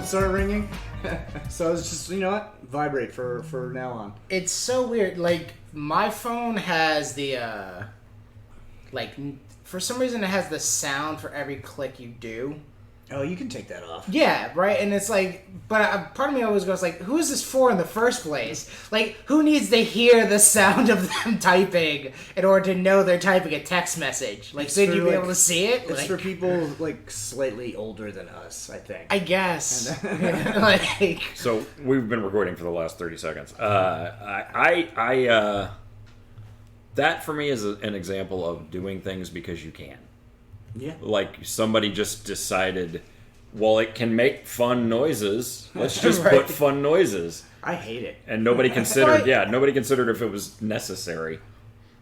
started ringing. So I was just, you know what? Vibrate for now on. It's so weird. Like, my phone has the, for some reason it has the sound for every click you do. Oh, you can take that off. Yeah, right? And it's like, but part of me always goes like, who is this for in the first place? Like, who needs to hear the sound of them typing in order to know they're typing a text message? Like, should you be able to see it? It's for people, like, slightly older than us, I think. I guess. So, we've been recording for the last 30 seconds. That, for me, is an example of doing things because you can. Yeah. Like, somebody just decided, well, it can make fun noises. Let's just Right. put fun noises. I hate it. And nobody considered, nobody considered if it was necessary.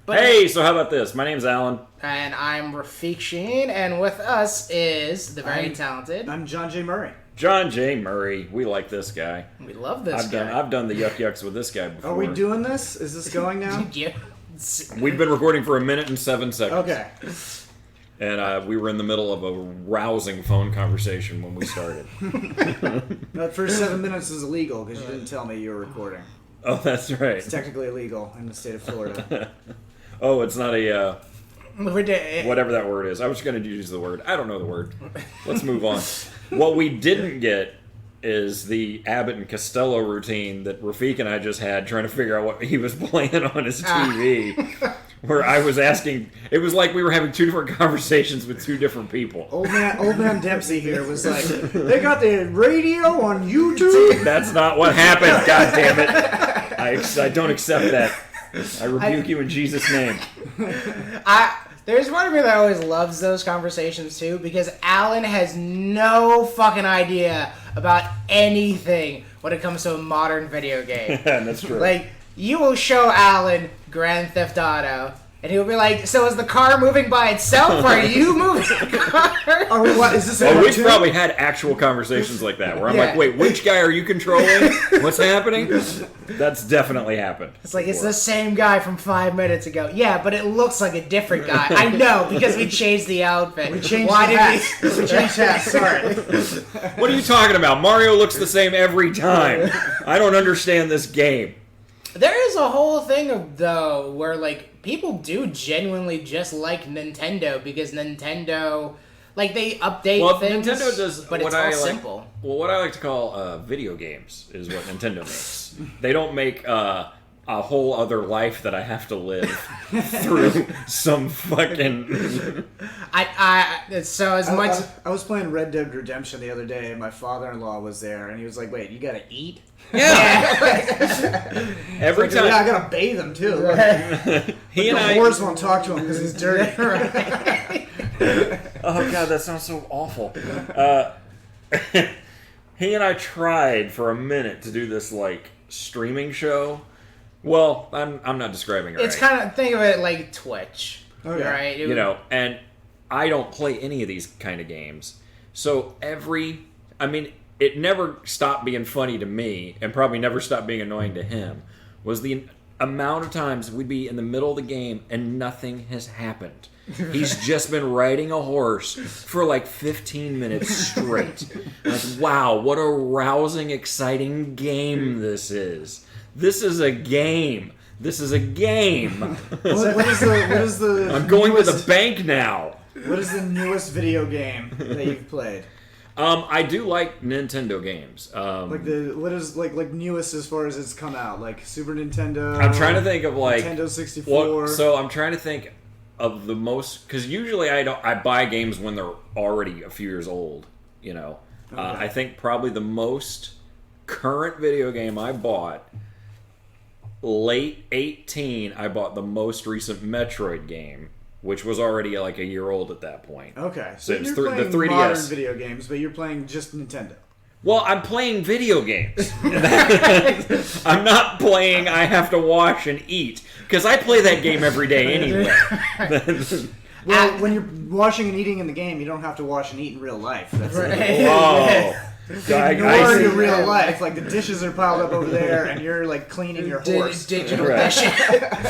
But, hey, so how about this? My name's Alan. And I'm Rafiq Sheen, and with us is the very talented... I'm John J. Murray. John J. Murray. We like this guy. We love this guy. I've done the yuck yucks with this guy before. Are we doing this? Is this going now? Yeah. We've been recording for 1 minute and 7 seconds. Okay. And we were in the middle of a rousing phone conversation when we started. No, the first 7 minutes is illegal because you didn't tell me you were recording. Oh, that's right. It's technically illegal in the state of Florida. Oh, it's not a... Whatever whatever that word is. I was going to use the word. I don't know the word. Let's move on. What we didn't get is the Abbott and Costello routine that Rafiq and I just had trying to figure out what he was playing on his TV. Where I was asking, it was like we were having two different conversations with two different people. Old man Dempsey here was like, they got the radio on YouTube? That's not what happened, God damn it. I don't accept that. I rebuke you in Jesus' name. There's one of me that always loves those conversations too, because Alan has no fucking idea about anything when it comes to a modern video game. That's true. Like, you will show Alan Grand Theft Auto, and he'll be like, so is the car moving by itself, or are you moving the car? Are we, what, is this we've probably had actual conversations like that, where I'm like, wait, which guy are you controlling? What's happening? That's definitely happened. It's like, it's the same guy from 5 minutes ago. Yeah, but it looks like a different guy. I know, because we changed the outfit. We changed we changed hats, sorry. What are you talking about? Mario looks the same every time. I don't understand this game. There is a whole thing, though, where, like, people do genuinely just like Nintendo, because Nintendo, like, they update things, Nintendo does but it's all simple. Well, what I like to call video games is what Nintendo makes. They don't make a whole other life that I have to live through some fucking... I was playing Red Dead Redemption the other day, and my father-in-law was there, and he was like, wait, you gotta eat? Yeah. Every time. Yeah, I gotta bathe him too. The horse won't talk to him because he's dirty. Oh god, that sounds so awful. He and I tried for a minute to do this like streaming show. Well, I'm not describing it right. It's kind of, think of it like Twitch, right? You know, and I don't play any of these kind of games, so it never stopped being funny to me, and probably never stopped being annoying to him, was the amount of times we'd be in the middle of the game and nothing has happened. He's just been riding a horse for like 15 minutes straight. Like, wow, what a rousing, exciting game this is. This is a game. This is a game. What is the I'm going to the bank now. What is the newest video game that you've played? I do like Nintendo games. What is newest as far as it's come out? Like Super Nintendo. I'm trying to think of like Nintendo 64. So I'm trying to think of the most, because usually I buy games when they're already a few years old. You know, okay. I think probably the most current video game I bought, late 18. I bought the most recent Metroid game, which was already like a year old at that point. Okay, so you're playing the 3DS. Modern video games, but you're playing just Nintendo. Well, I'm playing video games. I'm not playing I have to wash and eat, because I play that game every day anyway. Well, when you're washing and eating in the game, you don't have to wash and eat in real life. That's Oh. Nor in real life, like the dishes are piled up over there, and you're like cleaning your horse. Digital Right. dishes.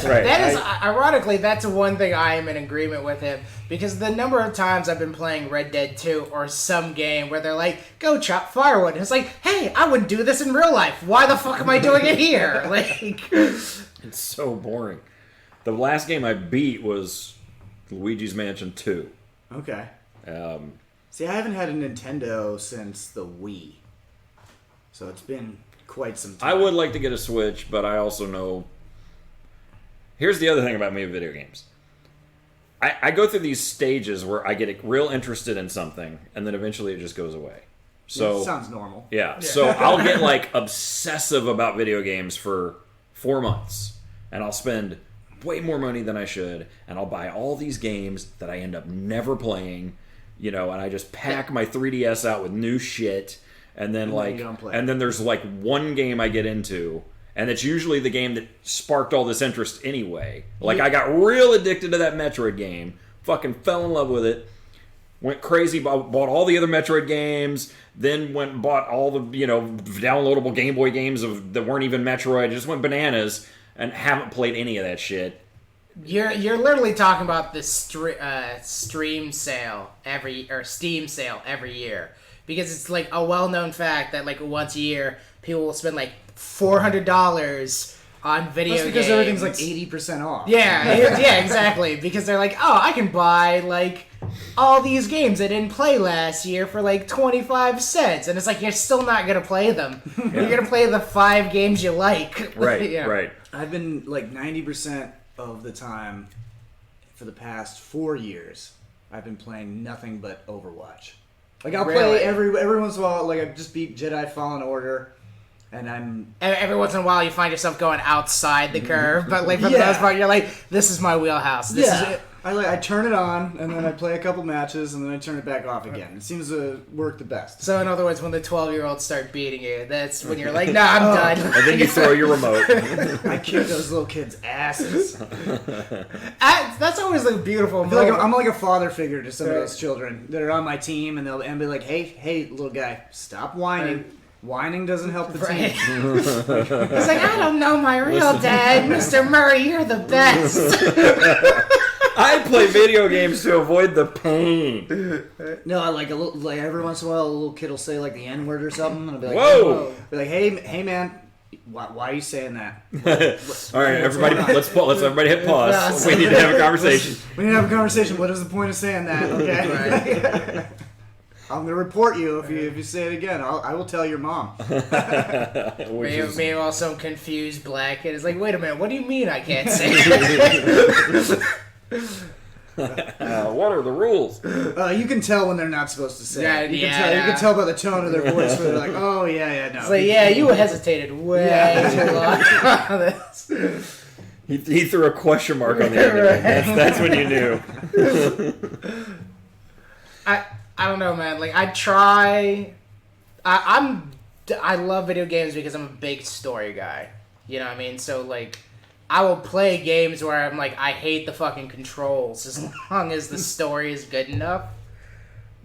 Right. That is, ironically, that's one thing I am in agreement with him, because the number of times I've been playing Red Dead 2 or some game where they're like, go chop firewood. And it's like, hey, I wouldn't do this in real life. Why the fuck am I doing it here? Like, It's so boring. The last game I beat was Luigi's Mansion 2. Okay. See, I haven't had a Nintendo since the Wii, so it's been quite some time. I would like to get a Switch, but I also know... Here's the other thing about me with video games. I go through these stages where I get real interested in something, and then eventually it just goes away. So It sounds normal. Yeah, so I'll get like obsessive about video games for 4 months, and I'll spend way more money than I should, and I'll buy all these games that I end up never playing, and I just pack my 3DS out with new shit, and then you don't play. and then there's like one game I get into, and it's usually the game that sparked all this interest anyway. Like I got real addicted to that Metroid game, fucking fell in love with it, went crazy, bought all the other Metroid games, then went and bought all the downloadable Game Boy games that weren't even Metroid, just went bananas, and haven't played any of that shit. you're literally talking about the Steam sale every year, because it's like a well-known fact that like once a year people will spend like $400 on video That's because games. everything's like 80% off. Yeah, exactly. Because they're like, oh, I can buy like all these games I didn't play last year for like 25 cents, and it's like you're still not gonna play them. You're gonna play the 5 games you like. Right, Yeah. right. I've been like 90% of the time for the past 4 years. I've been playing nothing but Overwatch. Like I'll Really? play every once in a while. Like I just beat Jedi Fallen Order, and I'm Every once in a while, you find yourself going outside the curve, but like for the Yeah. most part, you're like, "This is my wheelhouse. This is it." I turn it on and then I play a couple matches and then I turn it back off again. It seems to work the best. So in other words, when the 12-year-olds start beating you, that's when you're like, "Nah, I'm done." And then you throw your remote. I kick those little kids' asses. That's always a beautiful I feel like moment. I'm like a father figure to some of those children that are on my team, and they'll be like, "Hey, little guy, stop whining. Whining doesn't help the Right. team." He's like, "I don't know my real dad, Mr. Murray. You're the best." I play video games to avoid the pain. No, I like every once in a while, a little kid will say like the N word or something, and I'll be like, Whoa! Be like, hey, man, why are you saying that? All right, everybody, let's everybody hit pause. We need to have a conversation. We need to have a conversation. What is the point of saying that? Okay. I'm gonna report you if you say it again. I will tell your mom. Meanwhile, some confused black kid is like, "Wait a minute, what do you mean I can't say it?" What are the rules? You can tell when they're not supposed to say it. You Yeah. can tell by the tone of their voice where they're like, "Oh yeah, no." It's like, yeah, you hesitated way too long on this. He threw a question mark on the end of it. That's when you knew. I don't know, man. Like, I love video games because I'm a big story guy. You know what I mean? So, like, I will play games where I'm like, I hate the fucking controls as long as the story is good enough.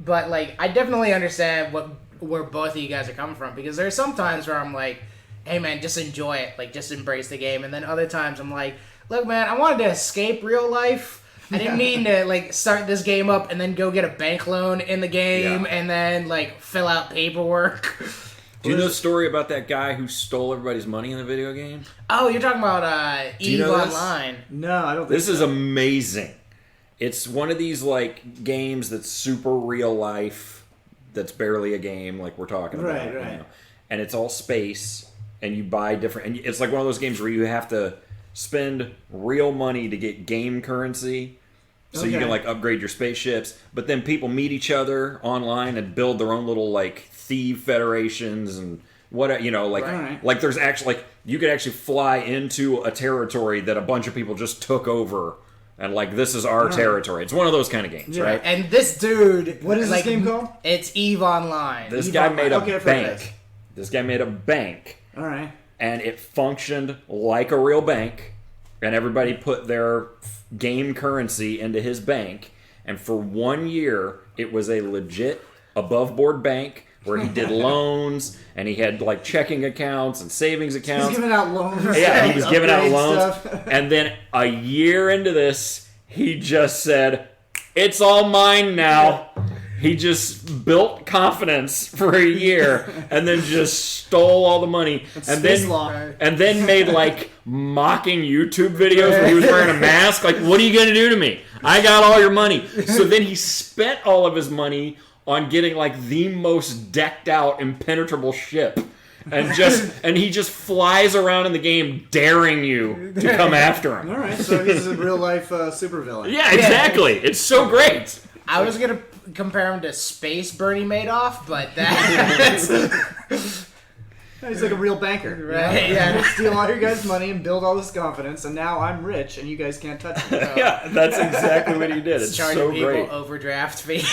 But, like, I definitely understand where both of you guys are coming from, because there are some times where I'm like, hey, man, just enjoy it. Like, just embrace the game. And then other times I'm like, look, man, I wanted to escape real life. I didn't mean to, like, start this game up and then go get a bank loan in the game and then, like, fill out paperwork. Do you know the story about that guy who stole everybody's money in the video game? Oh, you're talking about you EVE know this? Online. No, I don't think This is amazing. It's one of these, like, games that's super real life, that's barely a game, like we're talking about. Right. You know? And it's all space, and you buy different... And it's like one of those games where you have to spend real money to get game currency, so you can, like, upgrade your spaceships. But then people meet each other online and build their own little, like, thief federations and what, you know, like... Right. Like, there's actually... Like, you could actually fly into a territory that a bunch of people just took over... And, like, this is our territory. It's one of those kind of games, right? And this dude... What is like, this game called? It's EVE Online. This EVE guy Online. made a Okay, I've heard of bank. this. This guy made a bank. All right. And it functioned like a real bank. And everybody put their game currency into his bank. And for 1 year, it was a legit above-board bank where he did loans and he had like checking accounts and savings accounts. He's giving out loans. Yeah, he was giving out loans. Stuff. And then a year into this, he just said, "It's all mine now." He just built confidence for a year and then just stole all the money and then made like mocking YouTube videos where he was wearing a mask. Like, what are you going to do to me? I got all your money. So then he spent all of his money on getting like the most decked out impenetrable ship. And he just flies around in the game daring you to come after him. All right, so he's a real life supervillain. Yeah, exactly. It's so great. I was gonna compare him to Space Bernie Madoff, but that's He's like a real banker. right. Yeah. Steal all your guys' money and build all this confidence, and now I'm rich and you guys can't touch me. Yeah, that's exactly what he did. It's Charging so people great. overdraft fee.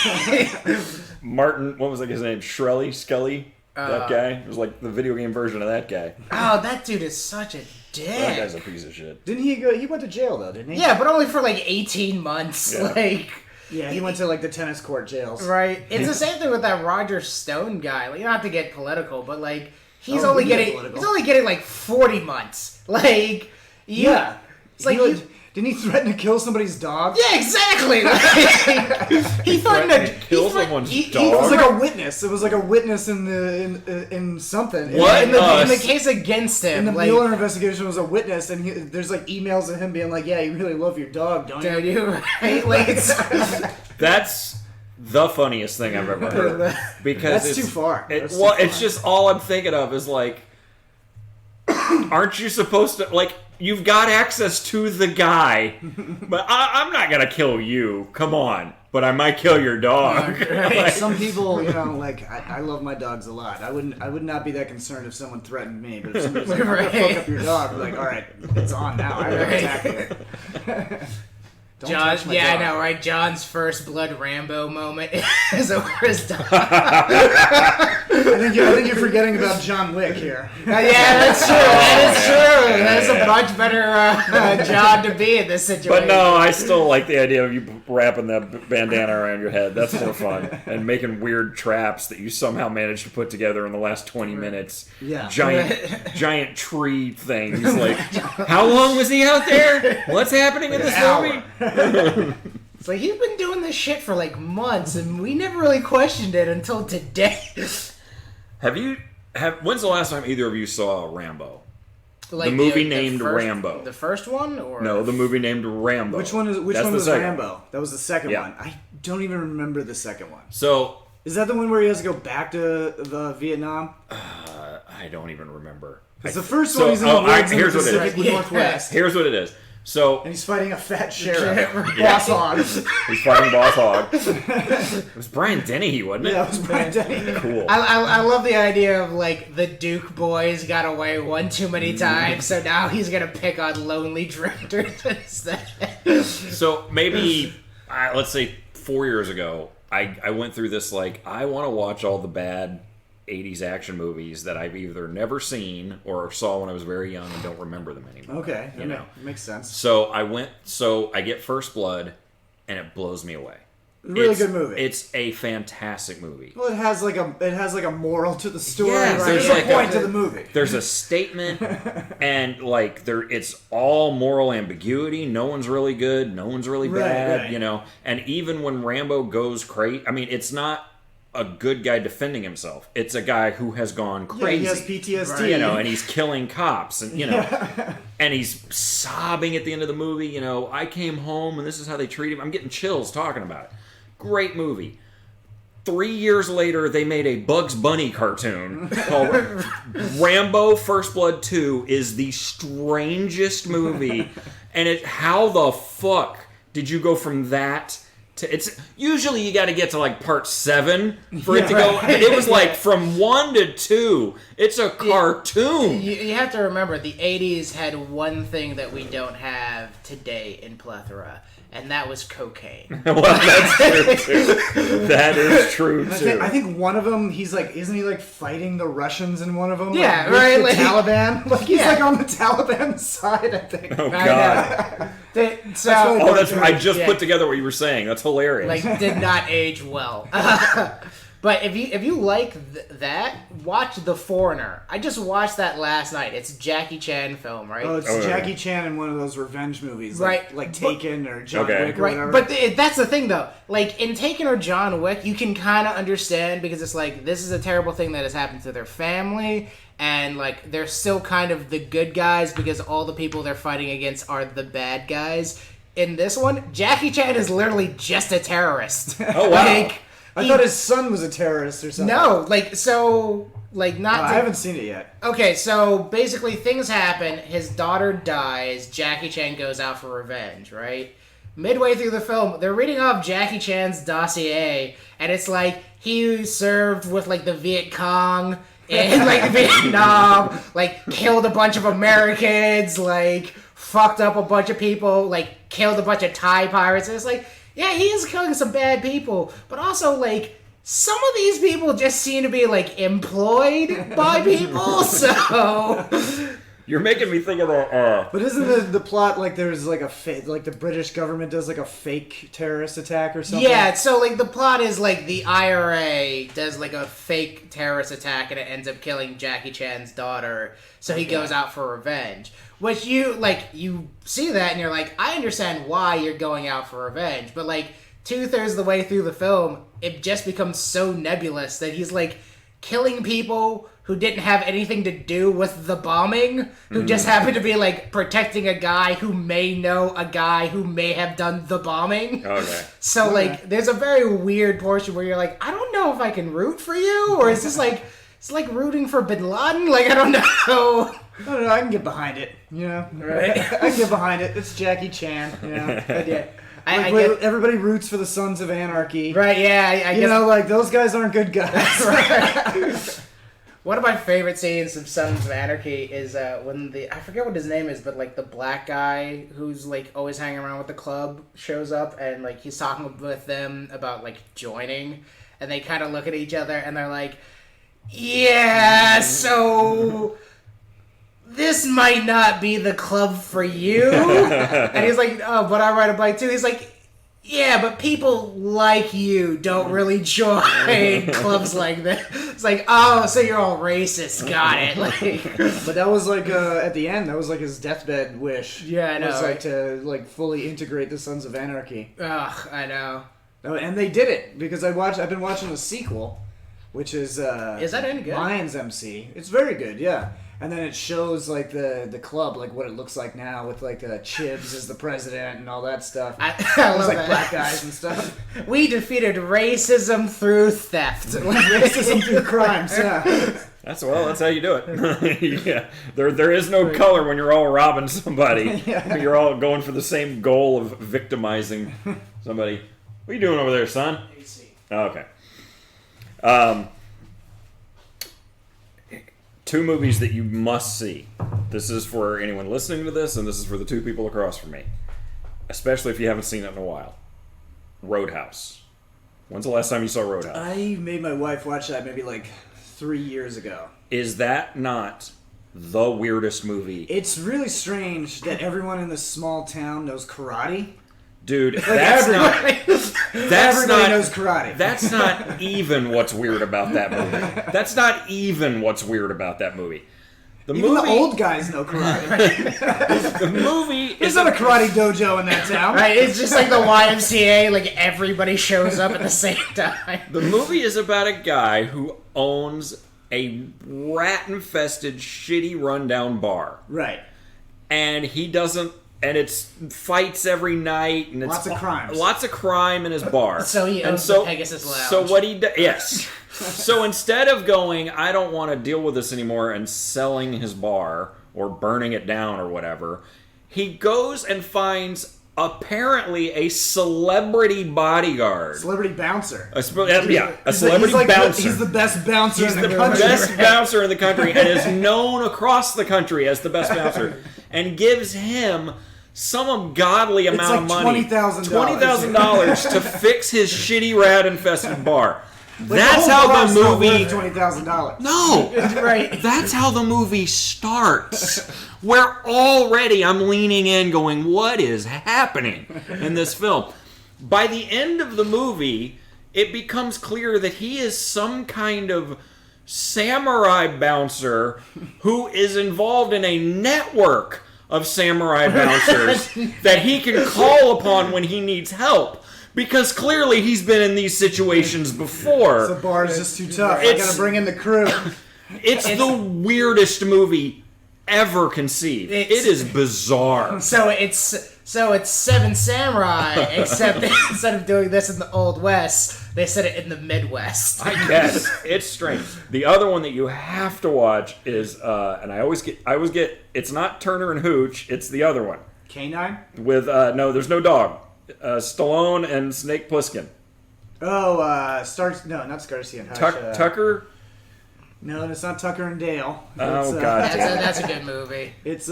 Martin, what was like his name? Scully? That guy? It was like the video game version of that guy. Oh, that dude is such a dick. That guy's a piece of shit. Didn't he go? He went to jail though, didn't he? Yeah, but only for like 18 months. Yeah. Like, Yeah, he went to like the tennis court jails. right? It's the same thing with that Roger Stone guy. Like, not to get political, but like he's Oh, only we get getting political. he's only getting like 40 months. Like, Yeah. it's like Didn't he threaten to kill somebody's dog? yeah, exactly. Like, he threatened to kill someone's It dog? was like a witness. It was like a witness in something. What? in the case against him. In the like, Mueller investigation was a witness, and there's like emails of him being like, "Yeah, you really love your dog, don't you?" dude, you right? Like, it's That's the funniest thing I've ever heard. Because That's it's too far. It, That's too well, far. it's just all I'm thinking of is like, aren't you supposed to like? You've got access to the guy, but I'm not gonna kill you. Come on, but I might kill your dog. Like, Some people, like I love my dogs a lot. I would not be that concerned if someone threatened me, but if somebody's like, "I'm gonna fuck up your dog," I'm like, all right, it's on now. I gotta tackle it. Don't John, touch my yeah, dog. I know, right? John's first blood Rambo moment is over his dog. I think you're forgetting about John Wick here. Yeah, that's true. That is true. That's a much better John to be in this situation. but no, I still like the idea of you wrapping that bandana around your head. That's more fun. And making weird traps that you somehow managed to put together in the last 20 minutes. Yeah. Giant tree things. Like, how long was he out there? What's happening in this movie? It's like he's been doing this shit for like months, and we never really questioned it until today. When's the last time either of you saw Rambo? Like The movie named first, Rambo. The first one, or No, the movie named Rambo. Which one That's was the second Rambo? That was the second Yeah. one. I don't even remember the second one. So, Is that the one where he has to go back to Vietnam? I don't even remember. Because the first So- one he's in the oh, woods in the here's what it is. Pacific Yeah. Northwest, Here's what it is. So, and he's fighting a fat sheriff, Yeah. Boss Hog. he's fighting Boss Hog. It was Brian Dennehy, wasn't it? Yeah, that was Brian Denny. Cool. I love the idea of like the Duke boys got away one too many times, so now he's gonna pick on lonely drifters instead. So maybe, let's say 4 years ago, I went through this like, I want to watch all the bad 80s action movies that I've either never seen or saw when I was very young and don't remember them anymore. Okay, You know. makes sense. So I get First Blood, and it blows me away. Really good movie. It's a fantastic movie. Well, it has like a moral to the story. Yes, right? there's There's like a point a- to the movie. There's a statement, and like it's all moral ambiguity. No one's really good. No one's really Right, bad. right. You know. And even when Rambo goes crazy, I mean, it's not a good guy defending himself. It's a guy who has gone Yeah, crazy. he has PTSD. You know, and he's killing cops, and you know, and he's sobbing at the end of the movie. You know, I came home, and this is how they treat him. I'm getting chills talking about it. Great movie. 3 years later, they made a Bugs Bunny cartoon called Rambo First Blood 2 is the strangest movie. And how the fuck did you go from that to... It's usually you got to get to like part 7 for it to go... right. It was like from 1 to 2. It's a cartoon. You have to remember, the 80s had one thing that we don't have today in plethora, and that was cocaine. Well, that's true too. That is true too. I think one of them, isn't he like fighting the Russians in one of them? Yeah, like, with right, The like- Taliban. Like he's Yeah. like on the Taliban side, I think. Oh I god. know. That's So, really Oh, that's I just Yeah. put together what you were saying. That's hilarious. like, did not age well. But if you like that, watch The Foreigner. I just watched that last night. It's a Jackie Chan film, right? Oh, it's Jackie Chan in one of those revenge movies, right? Like Taken or John Wick or right. whatever. But that's the thing, though. Like in Taken or John Wick, you can kind of understand because it's like this is a terrible thing that has happened to their family, and like they're still kind of the good guys because all the people they're fighting against are the bad guys. In this one, Jackie Chan is literally just a terrorist. Oh wow. I thought his son was a terrorist or something. No, I haven't seen it yet. Okay, so basically things happen. His daughter dies. Jackie Chan goes out for revenge, right? Midway through the film, they're reading off Jackie Chan's dossier, and it's like he served with like the Viet Cong in like Vietnam, like killed a bunch of Americans, like fucked up a bunch of people, like killed a bunch of Thai pirates. And it's like, yeah, he is killing some bad people, but also like some of these people just seem to be like employed by people. So You're making me think of that. But isn't the plot like there's like like the British government does like a fake terrorist attack or something? yeah, so like the plot is like the IRA does like a fake terrorist attack and it ends up killing Jackie Chan's daughter. So he goes out for revenge. Which you see that and you're like, I understand why you're going out for revenge, but like 2/3 of the way through the film, it just becomes so nebulous that he's like killing people who didn't have anything to do with the bombing, who just happened to be like protecting a guy who may know a guy who may have done the bombing. Okay. So like there's a very weird portion where you're like, I don't know if I can root for you, or is this like it's like rooting for Bin Laden? Like I don't know. I don't know, I can get behind it, you know? Right. I can get behind it. It's Jackie Chan, you know? But yeah. I Like, get, everybody roots for the Sons of Anarchy. right, yeah, I You guess. know, like, those guys aren't good guys. Right. One of my favorite scenes of Sons of Anarchy is when I forget what his name is, but like the black guy who's like always hanging around with the club shows up and like he's talking with them about like joining, and they kind of look at each other and they're like, yeah, so this might not be the club for you. And he's like, oh, but I ride a bike too. He's like, yeah, but people like you don't really join clubs like this. It's like, oh, so you're all racist. Got it. Like, But that was like, at the end, that was like his deathbed wish. Yeah, I know, Was like right? to like fully integrate the Sons of Anarchy. ugh, I know. Oh, and they did it, because I've been watching the sequel, which is that any good? Lions MC. It's very good, yeah. And then it shows like the club, like what it looks like now, with like Chibs as the president and all that stuff. I There's love like that. black guys and stuff. We defeated racism through theft. Racism through crimes, yeah. That's how you do it. Yeah, there is no color when you're all robbing somebody. Yeah. You're all going for the same goal of victimizing somebody. What are you doing over there, son? Oh, okay. Two movies that you must see. This is for anyone listening to this, and this is for the two people across from me. Especially if you haven't seen it in a while. Roadhouse. When's the last time you saw Roadhouse? I made my wife watch that maybe like 3 years ago. Is that not the weirdest movie? It's really strange that everyone in this small town knows karate. Dude, that's Everybody not knows karate. That's not even what's weird about that movie. That's not even what's weird about that movie. Even the old guys know karate. The movie There's is not a karate dojo in that town. Right, it's just like the YMCA, like everybody shows up at the same time. The movie is about a guy who owns a rat-infested, shitty, rundown bar. Right. And he doesn't... And it's fights every night, and it's Lots of crimes. Lots of crime in his bar. So he owns the Pegasus Lounge. So what he does, yes. So instead of going, I don't want to deal with this anymore, and selling his bar or burning it down or whatever, he goes and finds apparently a celebrity bodyguard. Celebrity bouncer. A celebrity He's bouncer. He's the best bouncer He's in the the country. best bouncer in the country and is known across the country as the best bouncer, and gives him some ungodly amount of money, $20,000. $20,000 to fix his shitty rat-infested bar. Like, That's the whole how the bar's not movie. worth $20,000. No, Right. that's how the movie starts. Where already I'm leaning in, going, "What is happening in this film?" By the end of the movie, it becomes clear that he is some kind of samurai bouncer who is involved in a network of samurai bouncers that he can call upon when he needs help. Because clearly he's been in these situations before. The bar is just too tough. I gotta bring in the crew. It's the weirdest movie ever conceived. It is bizarre. So it's Seven Samurai, except instead of doing this in the Old West, they said it in the Midwest. I guess it's strange. The other one that you have to watch is, and I always get. It's not Turner and Hooch. It's the other one Canine? with no. There's no dog. Stallone and Snake Plissken. Oh, not Starsky and Hutch. Tucker. No, it's not Tucker and Dale. Oh God, That's a good movie. It's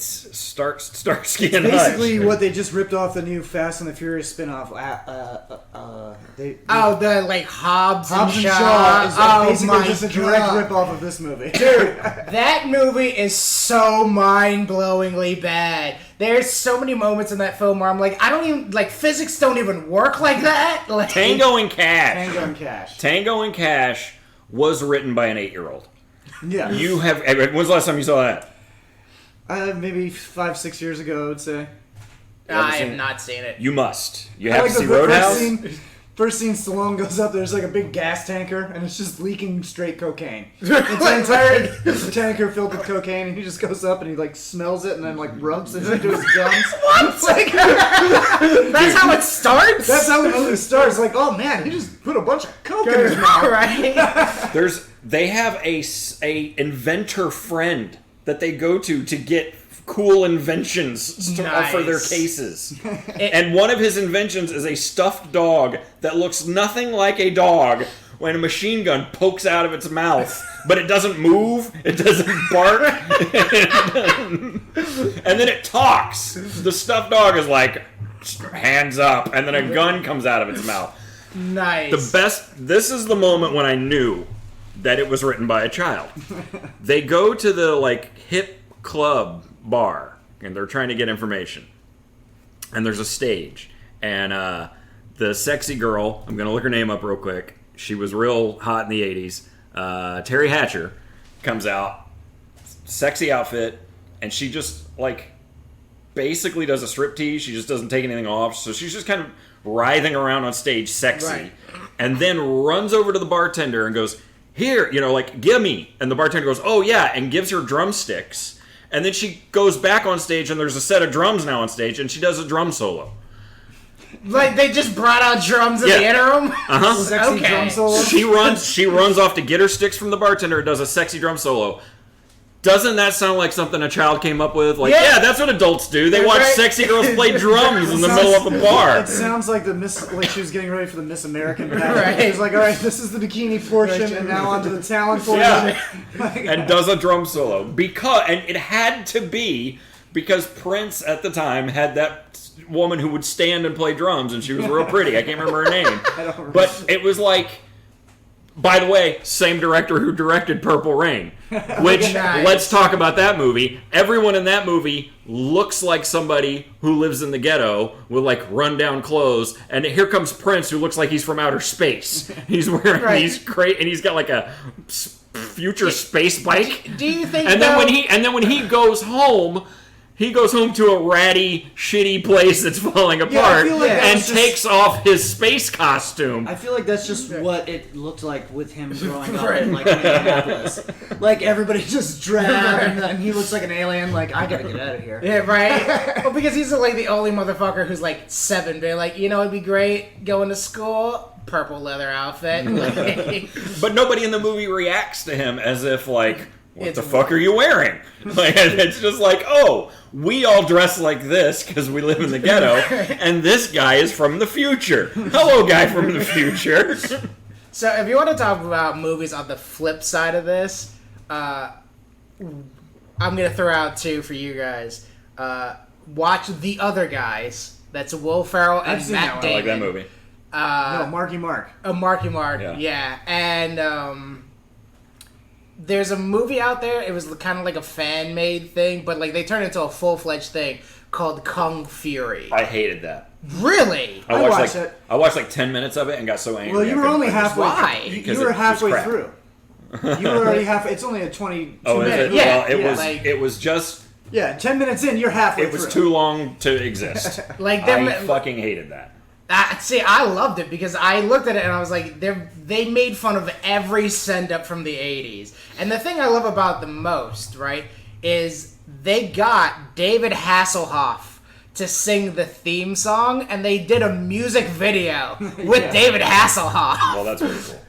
Starsky and Hutch. Basically what they just ripped off the new Fast and the Furious spinoff. The like Hobbs and Shaw is basically just a direct God. rip off of this movie. Dude, that movie is so mind-blowingly bad. There's so many moments in that film where I'm like, I don't even, like, physics don't even work like that. Like, Tango and Cash. Tango and Cash was written by an 8-year-old. Yeah. When's the last time you saw that? Maybe 5-6 years ago, I would say. I have not seen it. You must. You have to see Roadhouse. First scene, Stallone goes up, there's like a big gas tanker, and it's just leaking straight cocaine. It's an entire tanker filled with cocaine, and he just goes up and he like smells it and then like rubs it into his gums. What? That's how it starts? That's how the movie starts. Like, oh man, he just put a bunch of coke in his mouth. Right? They have a inventor friend that they go to get cool inventions for their cases. And one of his inventions is a stuffed dog that looks nothing like a dog when a machine gun pokes out of its mouth, but it doesn't move, it doesn't bark, and then it talks. The stuffed dog is like, hands up, and then a gun comes out of its mouth. Nice. This is the moment when I knew that it was written by a child. They go to the like hip club bar and they're trying to get information, and there's a stage, and the sexy girl, I'm gonna look her name up real quick, she was real hot in the 80s, Terry Hatcher, comes out, sexy outfit, and she just like basically does a striptease. She just doesn't take anything off, so she's just kind of writhing around on stage sexy, right. And then runs over to the bartender and goes, here, like, gimme. And the bartender goes, oh yeah, and gives her drumsticks. And then she goes back on stage, and there's a set of drums now on stage, and she does a drum solo. Like, they just brought out drums in the interim? Uh-huh. Sexy drum solo? She runs off to get her sticks from the bartender and does a sexy drum solo. Doesn't that sound like something a child came up with? Like, yeah that's what adults do. They watch sexy girls play drums in the middle of a bar. It sounds like like she was getting ready for the Miss American pageant. Right. She was like, all right, this is the bikini portion, and now onto the talent portion. Yeah. And does a drum solo. And it had to be because Prince at the time had that woman who would stand and play drums, and she was real pretty. I can't remember her name. I don't remember. But it was like, by the way, same director who directed Purple Rain. Which, let's talk about that movie. Everyone in that movie looks like somebody who lives in the ghetto with, like, run-down clothes. And here comes Prince, who looks like he's from outer space. He's wearing these and he's got, like, a future space bike. Do you think? And then when he goes home. He goes home to a ratty, shitty place that's falling apart and takes off his space costume. I feel like that's just what it looked like with him growing up in like Minneapolis. Like everybody just drab, and he looks like an alien. Like, I gotta get out of here. Yeah, right. Well, because he's like the only motherfucker who's like 7, being like, it'd be great going to school. Purple leather outfit. But nobody in the movie reacts to him as if like, what the fuck are you wearing? Like, it's just like, oh, we all dress like this because we live in the ghetto, and this guy is from the future. Hello, guy from the future. So if you want to talk about movies on the flip side of this, I'm going to throw out 2 for you guys. Watch The Other Guys. That's Will Ferrell and Matt Damon. I like that movie. No, Marky Mark. Marky Mark, yeah. And there's a movie out there. It was kind of like a fan-made thing, but like they turned it into a full-fledged thing called Kung Fury. I hated that. Really? I watched it. I watched like 10 minutes of it and got so angry. Well, you were only halfway. Why? You were halfway through. You were already halfway. It's only a 22 minute. It? Yeah, Well, it yeah, was. like- It was just. Yeah, 10 minutes in, you're halfway It through. was too long to exist. Like I fucking hated that. See, I loved it because I looked at it and I was like, they made fun of every send-up from the 80s. And the thing I love about the most, right, is they got David Hasselhoff to sing the theme song, and they did a music video with David Hasselhoff. Well, that's pretty cool.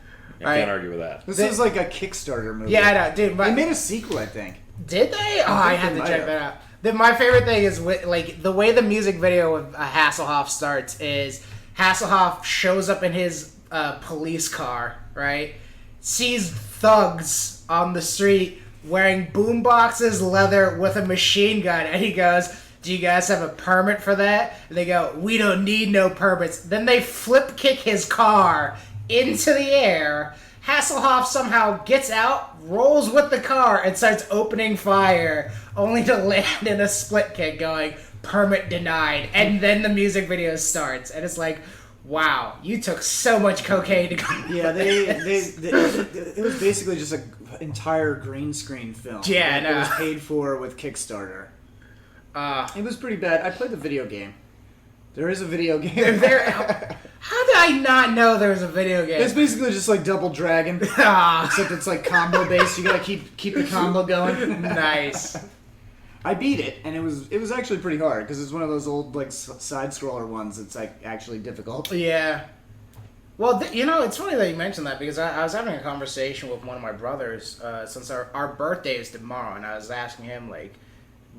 I can't argue with that. This is like a Kickstarter movie. Yeah, I know, dude. They made a sequel, I think. Did they? Oh, I had to check that out. My favorite thing is like the way the music video with Hasselhoff starts is Hasselhoff shows up in his police car, right? Sees thugs on the street wearing boomboxes, leather, with a machine gun, and he goes, "Do you guys have a permit for that?" And they go, "We don't need no permits." Then they flip kick his car into the air. Hasselhoff somehow gets out, rolls with the car, and starts opening fire, only to land in a split kick going, "Permit denied." And then the music video starts, and it's like, wow, you took so much cocaine to come. Yeah, it was basically just an entire green screen film. Yeah, that it was paid for with Kickstarter. It was pretty bad. I played the video game. There is a video game. How did I not know there was a video game? It's basically just like Double Dragon, except it's like combo based. You gotta keep the combo going. Nice. I beat it, and it was actually pretty hard because it's one of those old like side scroller ones that's like actually difficult. Yeah. Well, it's funny that you mentioned that because I was having a conversation with one of my brothers since our birthday is tomorrow, and I was asking him like,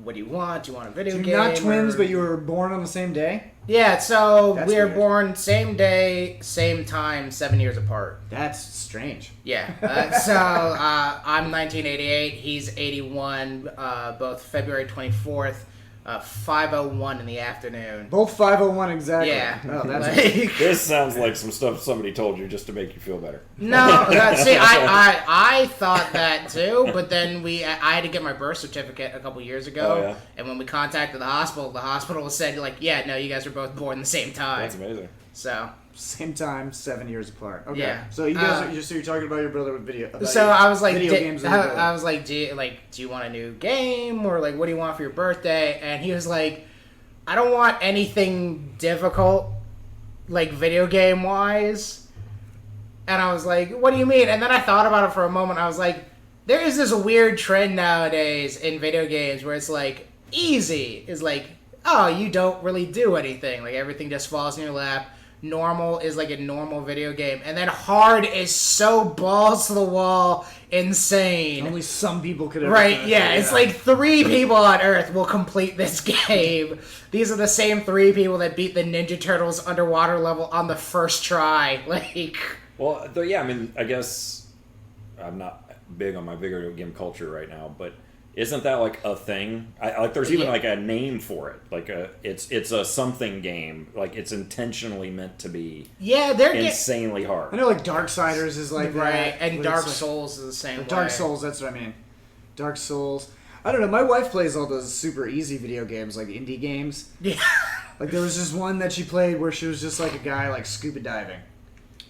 "What do you want? Do you want a video So game?" you're not twins, but you were born on the same day? Yeah, so That's we were weird. born same day, same time, 7 years apart. That's strange. Yeah. So I'm 1988. He's 81. Both February 24th, 5:01 in the afternoon. Both 501 exactly. Yeah. Oh, that's Like- This sounds like some stuff somebody told you just to make you feel better. No, see, I thought that too, but then I had to get my birth certificate a couple years ago, Oh, yeah? and when we contacted the hospital said like, yeah, no, you guys were both born the same time. That's amazing. So. same time, 7 years apart. Okay. Yeah. So you guys you're talking about your brother with video. So I was like, video games. I was like, do you want a new game, or like, what do you want for your birthday? And he was like, I don't want anything difficult, like video game wise. And I was like, what do you mean? And then I thought about it for a moment. I was like, there is this weird trend nowadays in video games where it's like, easy is like, oh, you don't really do anything. Like everything just falls in your lap. Normal is like a normal video game. And then hard is so balls to the wall insane. Only some people could ever Right, finish yeah. it, It's like 3 people on Earth will complete this game. These are the same 3 people that beat the Ninja Turtles underwater level on the first try. Like... Well, yeah, I mean, I guess I'm not big on my video game culture right now, but isn't that like a thing? Like, there's even like a name for it. Like it's a something game. Like it's intentionally meant to be. Yeah, they're insanely hard. I know, like Darksiders is like right, that. and but Dark it's like, Souls is the same way. Dark Souls, that's what I mean. Dark Souls. I don't know. My wife plays all those super easy video games, like indie games. Yeah. Like there was this one that she played where she was just like a guy like scuba diving.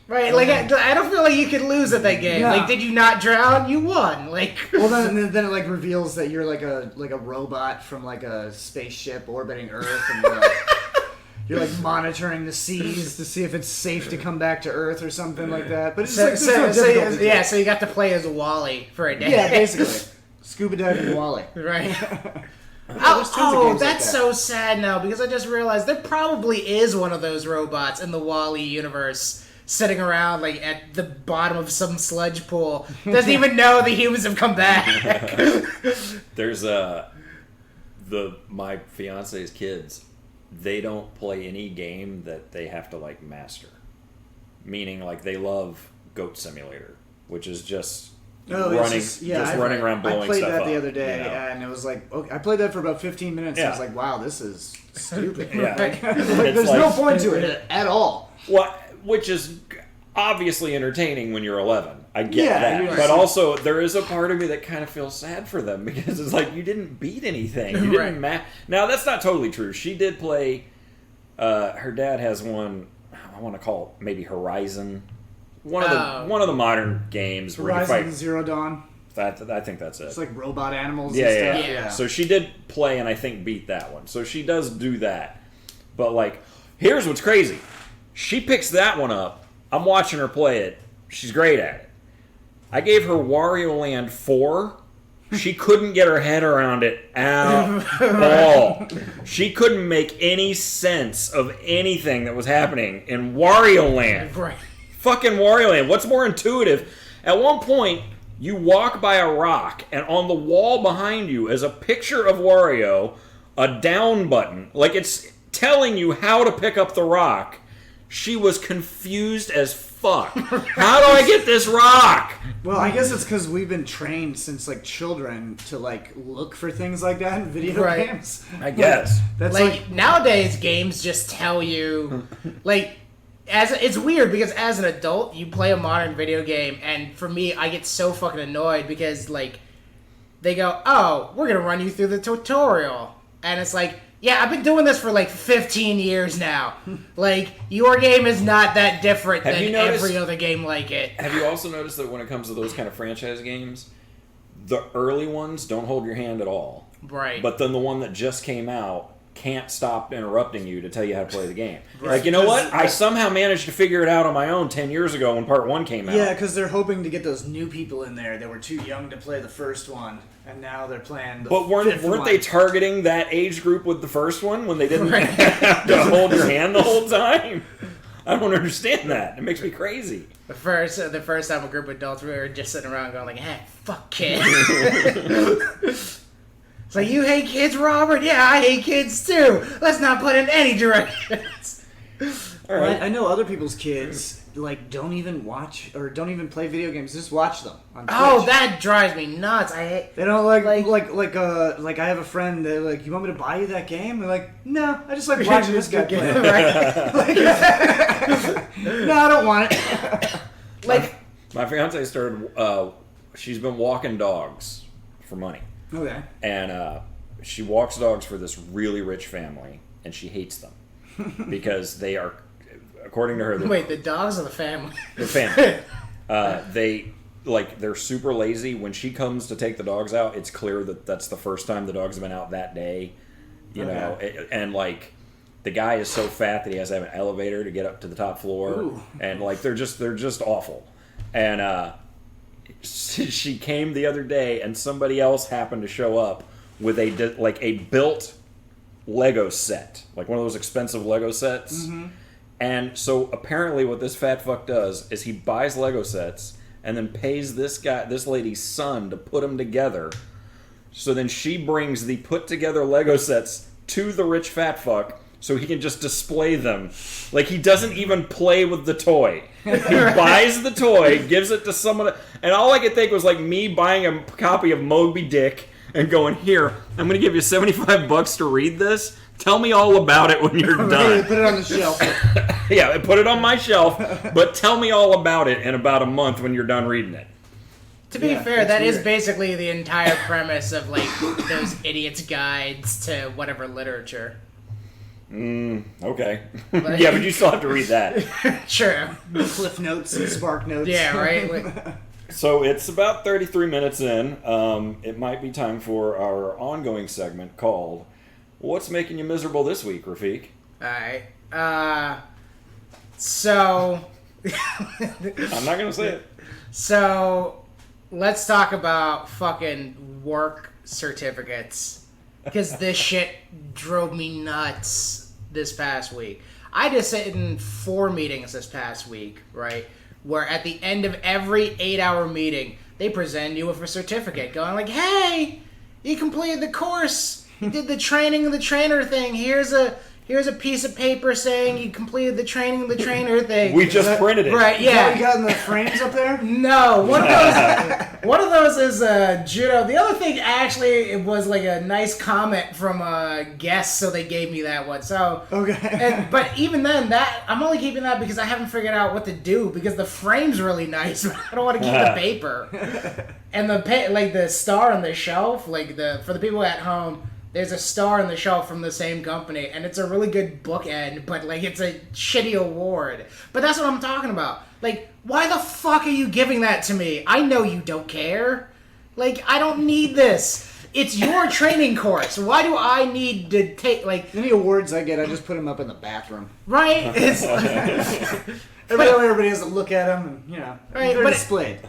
Right, like I don't feel like you could lose at that game. Yeah. Like, did you not drown? You won. Like, Well, then it like reveals that you're like a robot from like a spaceship orbiting Earth, and you're like monitoring the seas to see if it's safe to come back to Earth or something like that. But it's like there's no difficulty to it. so you got to play as Wally for a day. Yeah, basically. Scuba diving Wally. Right. There's tons of games like That's that. so sad now because I just realized there probably is one of those robots in the Wall-E universe sitting around like at the bottom of some sludge pool. Doesn't even know the humans have come back. There's my fiance's kids. They don't play any game that they have to like master. Meaning like they love Goat Simulator, which is just running around blowing stuff up. I played that the other day, you know? and it was like, okay, I played that for about 15 minutes, and I was like, wow, this is stupid. Yeah. Like, there's no point to it at all. What? Which is, obviously entertaining when you're 11. I get Yeah, that. you're But right. also, there is a part of me that kind of feels sad for them because it's like, you didn't beat anything. You didn't Now, that's not totally true. She did play... her dad has one, I want to call it maybe Horizon. One of the modern games where you Horizon fight... Zero Dawn. I think that's it. It's like robot animals Yeah, and stuff. yeah. So she did play and I think beat that one. So she does do that. But like, here's what's crazy. She picks that one up. I'm watching her play it. She's great at it. I gave her Wario Land 4. She couldn't get her head around it at all. She couldn't make any sense of anything that was happening in Wario Land. Right. Fucking Wario Land. What's more intuitive? At one point, you walk by a rock, and on the wall behind you is a picture of Wario, a down button. Like, it's telling you how to pick up the rock. She was confused as fuck. How do I get this rock? Well, I guess it's because we've been trained since like children to like look for things like that in video Right. games. I guess. That's Like nowadays, games just tell you, like, it's weird because as an adult, you play a modern video game, and for me, I get so fucking annoyed because like they go, "Oh, we're gonna run you through the tutorial," and it's like, yeah, I've been doing this for like 15 years now. Like, your game is not that different Have than you noticed- every other game like it. Have you also noticed that when it comes to those kind of franchise games, the early ones don't hold your hand at all. Right. But then the one that just came out can't stop interrupting you to tell you how to play the game. Right. Like, you know what? Because- I somehow managed to figure it out on my own 10 years ago when part 1 came out. Yeah, because they're hoping to get those new people in there that were too young to play the first one, and now they're playing the But weren't fifth they one. targeting that age group with the first one when they didn't have to hold your hand the whole time? I don't understand that. It makes me crazy. The first time a group of adults, we were just sitting around going like, "Hey, fuck kids." It's like, "You hate kids, Robert? Yeah, I hate kids too. Let's not put in any directions." All right. I know other people's kids like don't even watch or don't even play video games. Just watch them on Twitch. Oh, that drives me nuts. I hate. They don't like I have a friend that like, you want me to buy you that game? They're like, no, I just like watching this guy play. Right? No, I don't want it. Like, My fiance started, she's been walking dogs for money. Okay. And she walks dogs for this really rich family, and she hates them because they are, according to her, wait, the dogs or the family? the family. They're super lazy. When she comes to take the dogs out, it's clear that that's the first time the dogs have been out that day. You know, and like the guy is so fat that he has to have an elevator to get up to the top floor. Ooh. And like they're just awful. And she came the other day, and somebody else happened to show up with a built Lego set, like one of those expensive Lego sets. Mm-hmm. And so apparently, what this fat fuck does is he buys Lego sets and then pays this lady's son to put them together. So then she brings the put together Lego sets to the rich fat fuck so he can just display them. Like, he doesn't even play with the toy. He buys the toy, gives it to someone, and all I could think was like me buying a copy of Moby Dick and going, "Here, I'm going to give you $75 to read this. Tell me all about it when you're done." Put it on the shelf. Yeah, put it on my shelf, but tell me all about it in about a month when you're done reading it. To be Yeah, fair, that's that is weird. basically the entire premise of like those idiots' guides to whatever literature. Okay. Like- Yeah, but you still have to read that. True. Cliff notes and spark notes. Yeah, right. Like, So it's about 33 minutes in. It might be time for our ongoing segment called "What's Making You Miserable This Week, Rafiq?" alright. So. I'm not going to say it. So, let's talk about fucking work certificates. Because this shit drove me nuts this past week. I just sat in 4 meetings this past week, right? Where at the end of every 8-hour meeting, they present you with a certificate going like, "Hey, you completed the course. You did the training of the trainer thing. Here's a here's a piece of paper saying you completed the training the trainer thing. We just printed it. Right, Is that yeah. what you got in the frames up there? No, one of those is judo. The other thing, actually, it was like a nice comment from a guest, so they gave me that one. So Okay. but even then, that I'm only keeping that because I haven't figured out what to do because the frame's really nice. But I don't want to keep the paper and the star on the shelf. For the people at home. There's a star on the shelf from the same company, and it's a really good bookend, but, it's a shitty award. But that's what I'm talking about. Why the fuck are you giving that to me? I know you don't care. I don't need this. It's your training course. Why do I need to take, Any awards I get, I just put them up in the bathroom. Right? It's... Everybody has to look at them, and, Right, they're but displayed.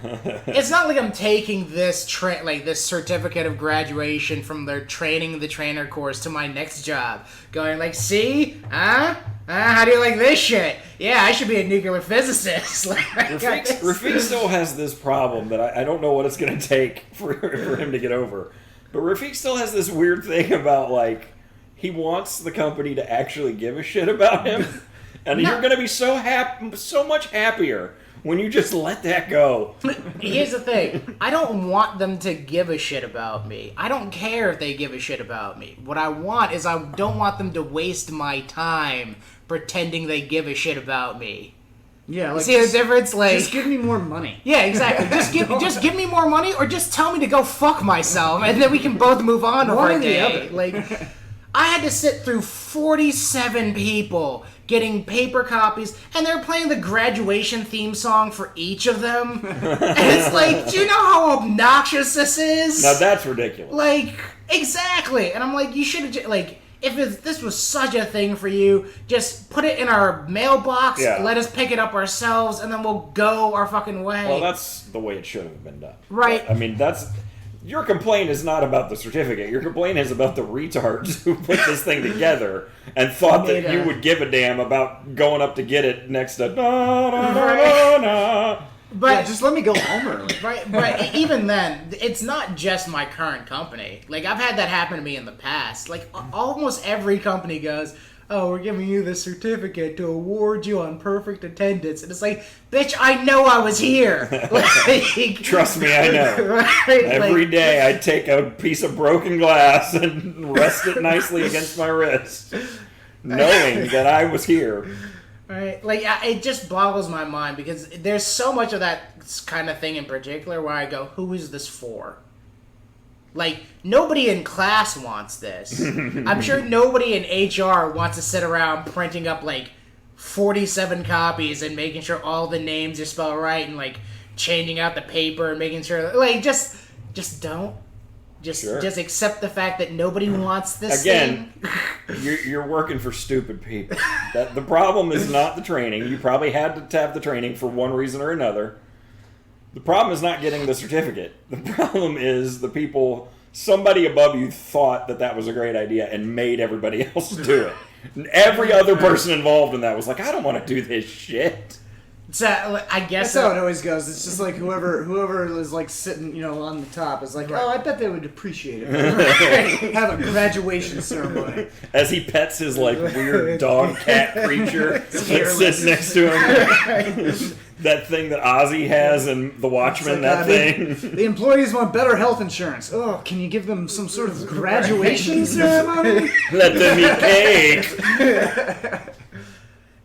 It's not like I'm taking this this certificate of graduation from their training the trainer course to my next job. Going see? How do you like this shit? Yeah, I should be a nuclear physicist. Rafik still has this problem that I don't know what it's going to take for him to get over. But Rafik still has this weird thing about, he wants the company to actually give a shit about him. And you're going to be so much happier when you just let that go. Here's the thing. I don't want them to give a shit about me. I don't care if they give a shit about me. What I want is I don't want them to waste my time pretending they give a shit about me. Yeah, see the difference? Just give me more money. Yeah, exactly. Just give me more money, or just tell me to go fuck myself, and then we can both move on with our day. I had to sit through 47 people getting paper copies, and they're playing the graduation theme song for each of them. And it's do you know how obnoxious this is? Now that's ridiculous. Exactly. And I'm you should have if this was such a thing for you, just put it in our mailbox, let us pick it up ourselves, and then we'll go our fucking way. Well, that's the way it should have been done. Right. But, your complaint is not about the certificate. Your complaint is about the retards who put this thing together and thought that you would give a damn about going up to get it next to na. But just let me go home early. Right, but even then, it's not just my current company. I've had that happen to me in the past. Almost every company goes, "Oh, we're giving you this certificate to award you on perfect attendance," and it's bitch, I know I was here. Trust me, I know. Right? Every day I take a piece of broken glass and rest it nicely against my wrist, knowing that I was here. Right, it just boggles my mind because there's so much of that kind of thing in particular where I go, who is this for? Nobody in class wants this. I'm sure nobody in HR wants to sit around printing up 47 copies and making sure all the names are spelled right and changing out the paper and making sure just don't. Just accept the fact that nobody wants this Again, thing. You're working for stupid people. That the problem is not the training. You probably had to have the training for one reason or another. The problem is not getting the certificate. The problem is the people, somebody above you thought that was a great idea and made everybody else do it. And every other person involved in that was I don't want to do this shit. So I guess that's how it always goes. It's just whoever is sitting, on the top is oh, I bet they would appreciate it. Have a graduation ceremony. As he pets his weird dog cat creature that sits next to him. That thing that Ozzy has in The Watchmen, thing. The employees want better health insurance. Oh, can you give them some sort of graduation ceremony? Let them eat cake.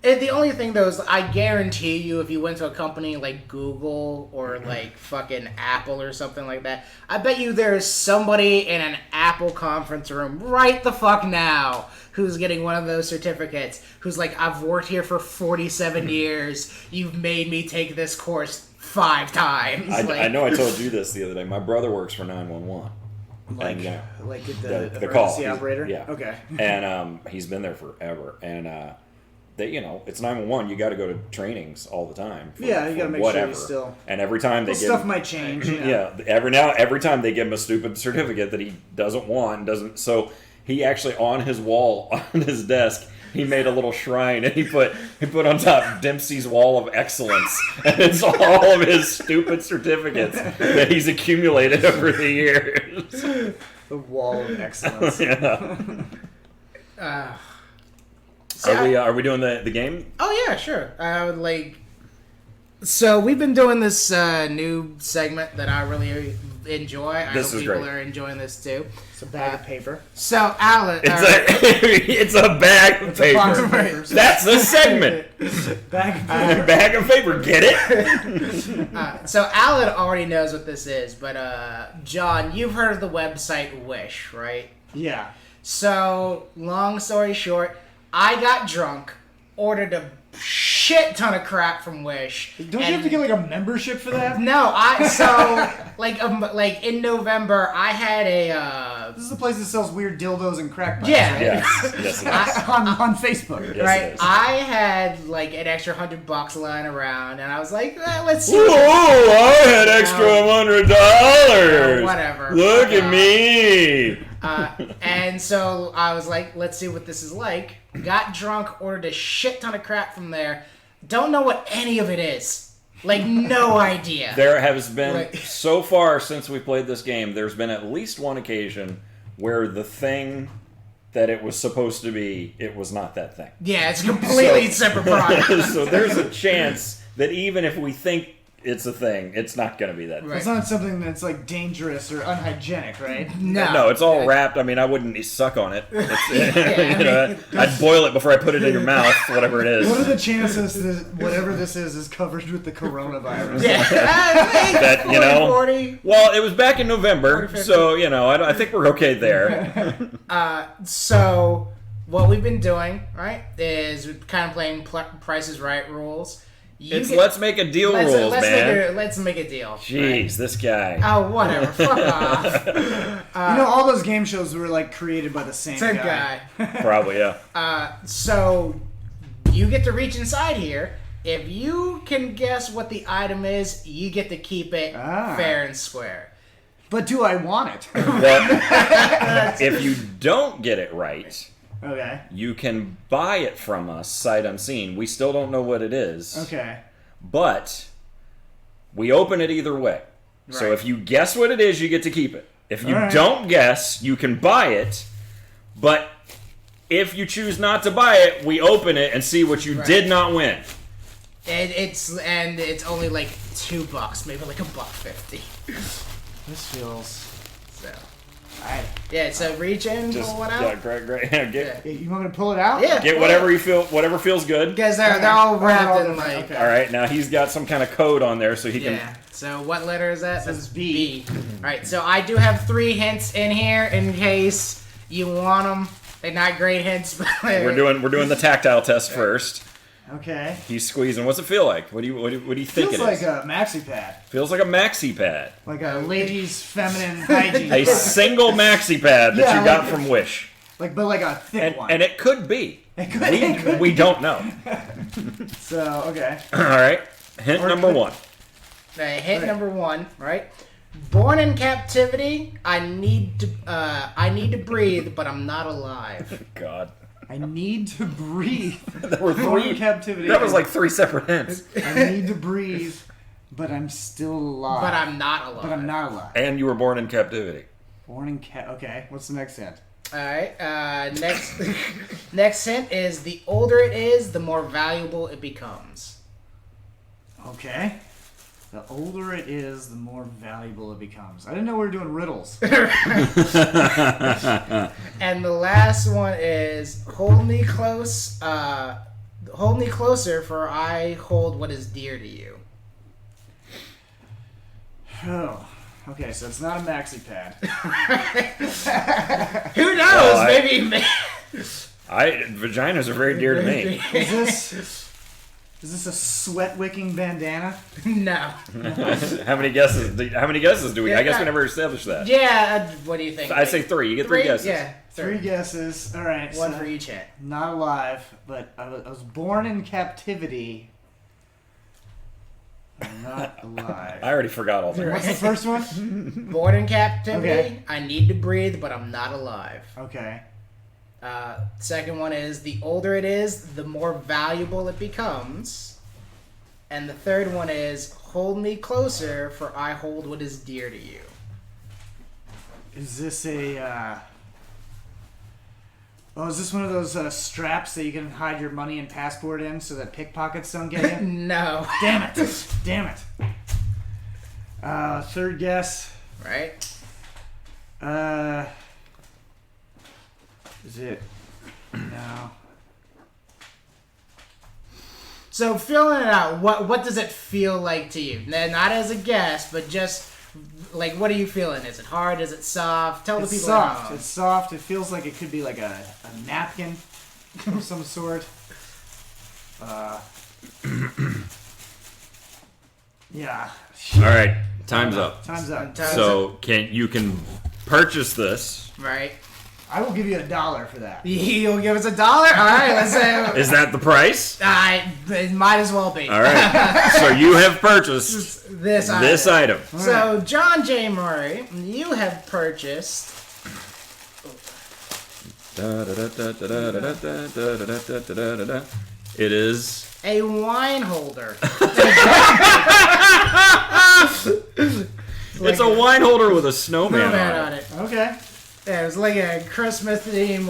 And the only thing, though, is I guarantee you if you went to a company like Google or fucking Apple or something like that, I bet you there's somebody in an Apple conference room right the fuck now who's getting one of those certificates, who's I've worked here for 47 years, you've made me take this course 5 times. I know I told you this the other day. My brother works for 911. The call operator? Yeah. Okay. And he's been there forever. And it's 911. You got to go to trainings all the time. You got to make sure you still. And every time they stuff might change. Every time they give him a stupid certificate that he doesn't want, so he actually on his wall on his desk he made a little shrine and he put on top Dempsey's Wall of Excellence, and it's all of his stupid certificates that he's accumulated over the years. The Wall of Excellence. Yeah. Are we doing the game? Oh yeah, sure. I would like. So we've been doing this new segment that I really enjoy. I hope This is people great. are enjoying this too. It's a bag of paper. So Alan, It's a bag of It's a box of paper. paper. That's the segment. Bag of paper. Bag of paper. Get it? so Alan already knows what this is, but John, you've heard of the website Wish, right? Yeah. So long story short, I got drunk, ordered a shit ton of crap from Wish. Don't you have to get like a membership for that? No, like in November, I had a This is the place that sells weird dildos and crack pipes, Yeah. right? Yes. Yes, it is. on Facebook. Yes, right. it is. I had like an extra $100 lying around, and I was like, let's see. Whoa! I had extra $100. Whatever. Look at me. And so I was like, let's see what this is like. Got drunk, ordered a shit ton of crap from there. Don't know what any of it is. Like, no idea. There has been, Right. so far since we played this game, there's been at least one occasion where the thing that it was supposed to be, it was not that thing. Yeah, it's a completely separate product. So there's a chance that even if we think it's a thing, it's not going to be that thing. Right. It's not something that's like dangerous or unhygienic, right? No, it's all wrapped. I mean, I wouldn't suck on it. Yeah, You know, I'd boil it before I put it in your mouth, whatever it is. What are the chances that whatever this is covered with the coronavirus? Yeah. That, you know, 40. well, it was back in November, 40, so, you know, I think we're okay there. So what we've been doing, right, is we're kind of playing Price is Right rules. It's let's make a deal rules, man. Let's make a deal. Jeez, this guy. Oh, whatever. Fuck off. You know, all those game shows were like created by the same Same guy. guy. Probably, yeah. So you get to reach inside here. If you can guess what the item is, you get to keep it fair and square. But do I want it? Well, if you don't get it right, Okay. you can buy it from us sight unseen. We still don't know what it is. Okay. But we open it either way. So Right. if you guess what it is, you get to keep it. If you All right. don't guess, you can buy it. But if you choose not to buy it, we open it and see what you Right. did not win. And it's only like $2, maybe like $1.50. This feels. So Alright. yeah, so reach in, Just pull one out. yeah, great. Get You want me to pull it out? Yeah. whatever you feel, whatever feels good. Because they're all wrapped all in different, like okay. All right, now he's got some kind of code on there, so he can. yeah. So what letter is that? Says B. All right. So I do have 3 hints in here in case you want them. They're not great hints, but We're doing the tactile test first. Okay. He's squeezing. What's it feel like? What do you think Feels it like is? a maxi pad. Feels like a maxi pad. Like a ladies' feminine hygiene A product. single maxi pad that Yeah, you got like- from Wish. But like a thick one. And it could be. It could. We don't know. So, okay. All right. Hint Or number could- 1. Hint Right. number 1, right? Born in captivity, I need to breathe, but I'm not alive. God. I need to breathe. There were Born 3. in captivity. That was like 3 separate hints. I need to breathe, but I'm still alive. But I'm not alive. But I'm not alive. And you were born in captivity. Born in Okay, what's the next hint? All right. Next, next hint is the older it is, the more valuable it becomes. Okay. The older it is, the more valuable it becomes. I didn't know we were doing riddles. And the last one is hold me close. Hold me closer, for I hold what is dear to you. Oh. Okay, so it's not a maxi pad. Who knows? Well, Maybe. Vaginas are very dear to me. Is this a sweat wicking bandana? No. How many guesses do we? I guess we never established that. Yeah. What do you think? I say 3. You get 3 guesses. Yeah. 3 guesses. All right. One so for each hint. Not alive, but I was born in captivity. I'm not alive. I already forgot all 3. What's the first one? Born in captivity. Okay. I need to breathe, but I'm not alive. Okay. Second one is the older it is, the more valuable it becomes. And the third one is hold me closer, for I hold what is dear to you. Is this a Oh, is this one of those straps that you can hide your money and passport in so that pickpockets don't get you? No. Damn it. Damn it. Third guess. Right? Is it? No. So filling it out, what does it feel like to you? Not as a guess, but just like, what are you feeling? Is it hard? Is it soft? Tell the It's people. soft. It's soft. It feels like it could be like a napkin of some sort. Yeah. All right, time's up. Time's up. So you can purchase this. Right. I will give you $1 for that. You'll give us $1? All right, let's say. Is that the price? It might as well be. All right. So you have purchased this item. So, John J. Murray, you have purchased. It is a wine holder. It's a wine holder with a snowman on it. Okay. Yeah, it was like a Christmas theme.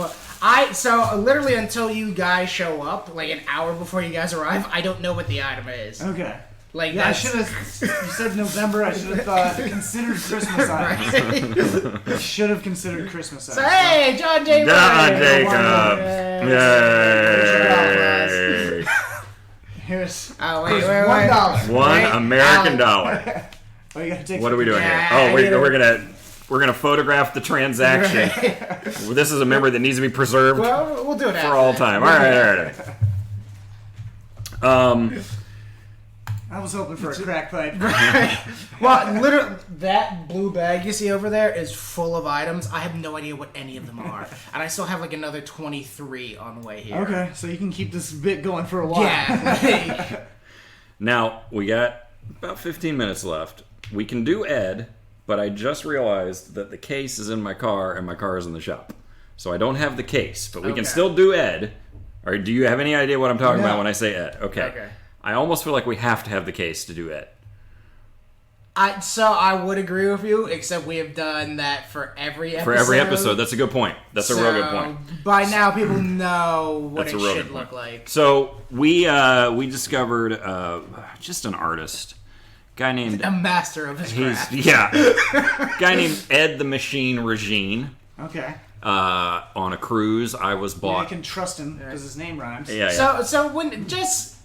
So literally until you guys show up, like an hour before you guys arrive, I don't know what the item is. Okay. Like I should have. You said November. I should have thought considered Christmas items. I should have considered Christmas items. So hey, John J. John Jacob. Yay! Here's $1. One American dollar. Oh, you gotta take. What are we doing here? Oh, we're gonna photograph the transaction. Well, this is a memory that needs to be preserved. Well, we'll do it for all time. All right. I was hoping for a crack pipe. Well, literally, that blue bag you see over there is full of items. I have no idea what any of them are, and I still have like another 23 on the way here. Okay, so you can keep this bit going for a while. Yeah. Now we got about 15 minutes left. We can do Ed, but I just realized that the case is in my car and my car is in the shop, so I don't have the case. But we can still do Ed. Or do you have any idea what I'm talking about when I say Ed? Okay. I almost feel like we have to have the case to do Ed. So I would agree with you, except we have done that for every episode. For every episode, that's a good point. That's a real good point. By now, people know what it should look like. So we discovered just an artist, guy named a master of his craft. Guy named Ed the Machine Regine. Okay. On a cruise, I was bought. Yeah, I can trust him because his name rhymes. Yeah. So when because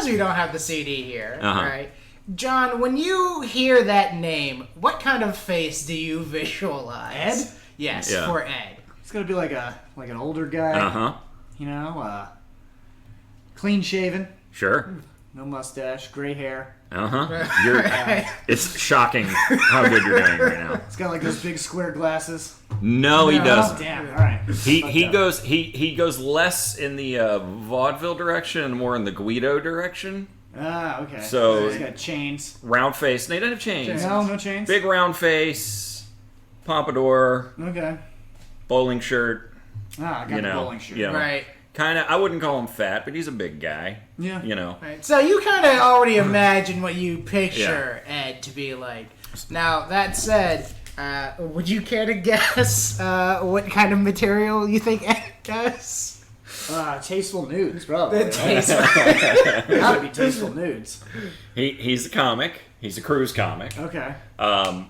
we don't have the CD here, right? John, when you hear that name, what kind of face do you visualize? Ed? Yes, for Ed. It's gonna be like an older guy. You know, clean shaven. Sure. No mustache, gray hair. It's shocking how good you're doing right now. It's got like those big square glasses. No, he doesn't. Damn. All right. He goes less in the vaudeville direction and more in the Guido direction. Ah, okay. So he's got chains. Round face. No, he doesn't have chains. No chains. Big round face, pompadour. Okay. Bowling shirt. Ah, I got the bowling shirt. Right. Kind of. I wouldn't call him fat, but he's a big guy. Yeah. You know. Right. So you kind of already imagine what you picture Ed to be like. Now that said, would you care to guess what kind of material you think Ed does? Tasteful nudes, probably. Tasteful. Gotta be tasteful nudes. He's a comic. He's a cruise comic. Okay.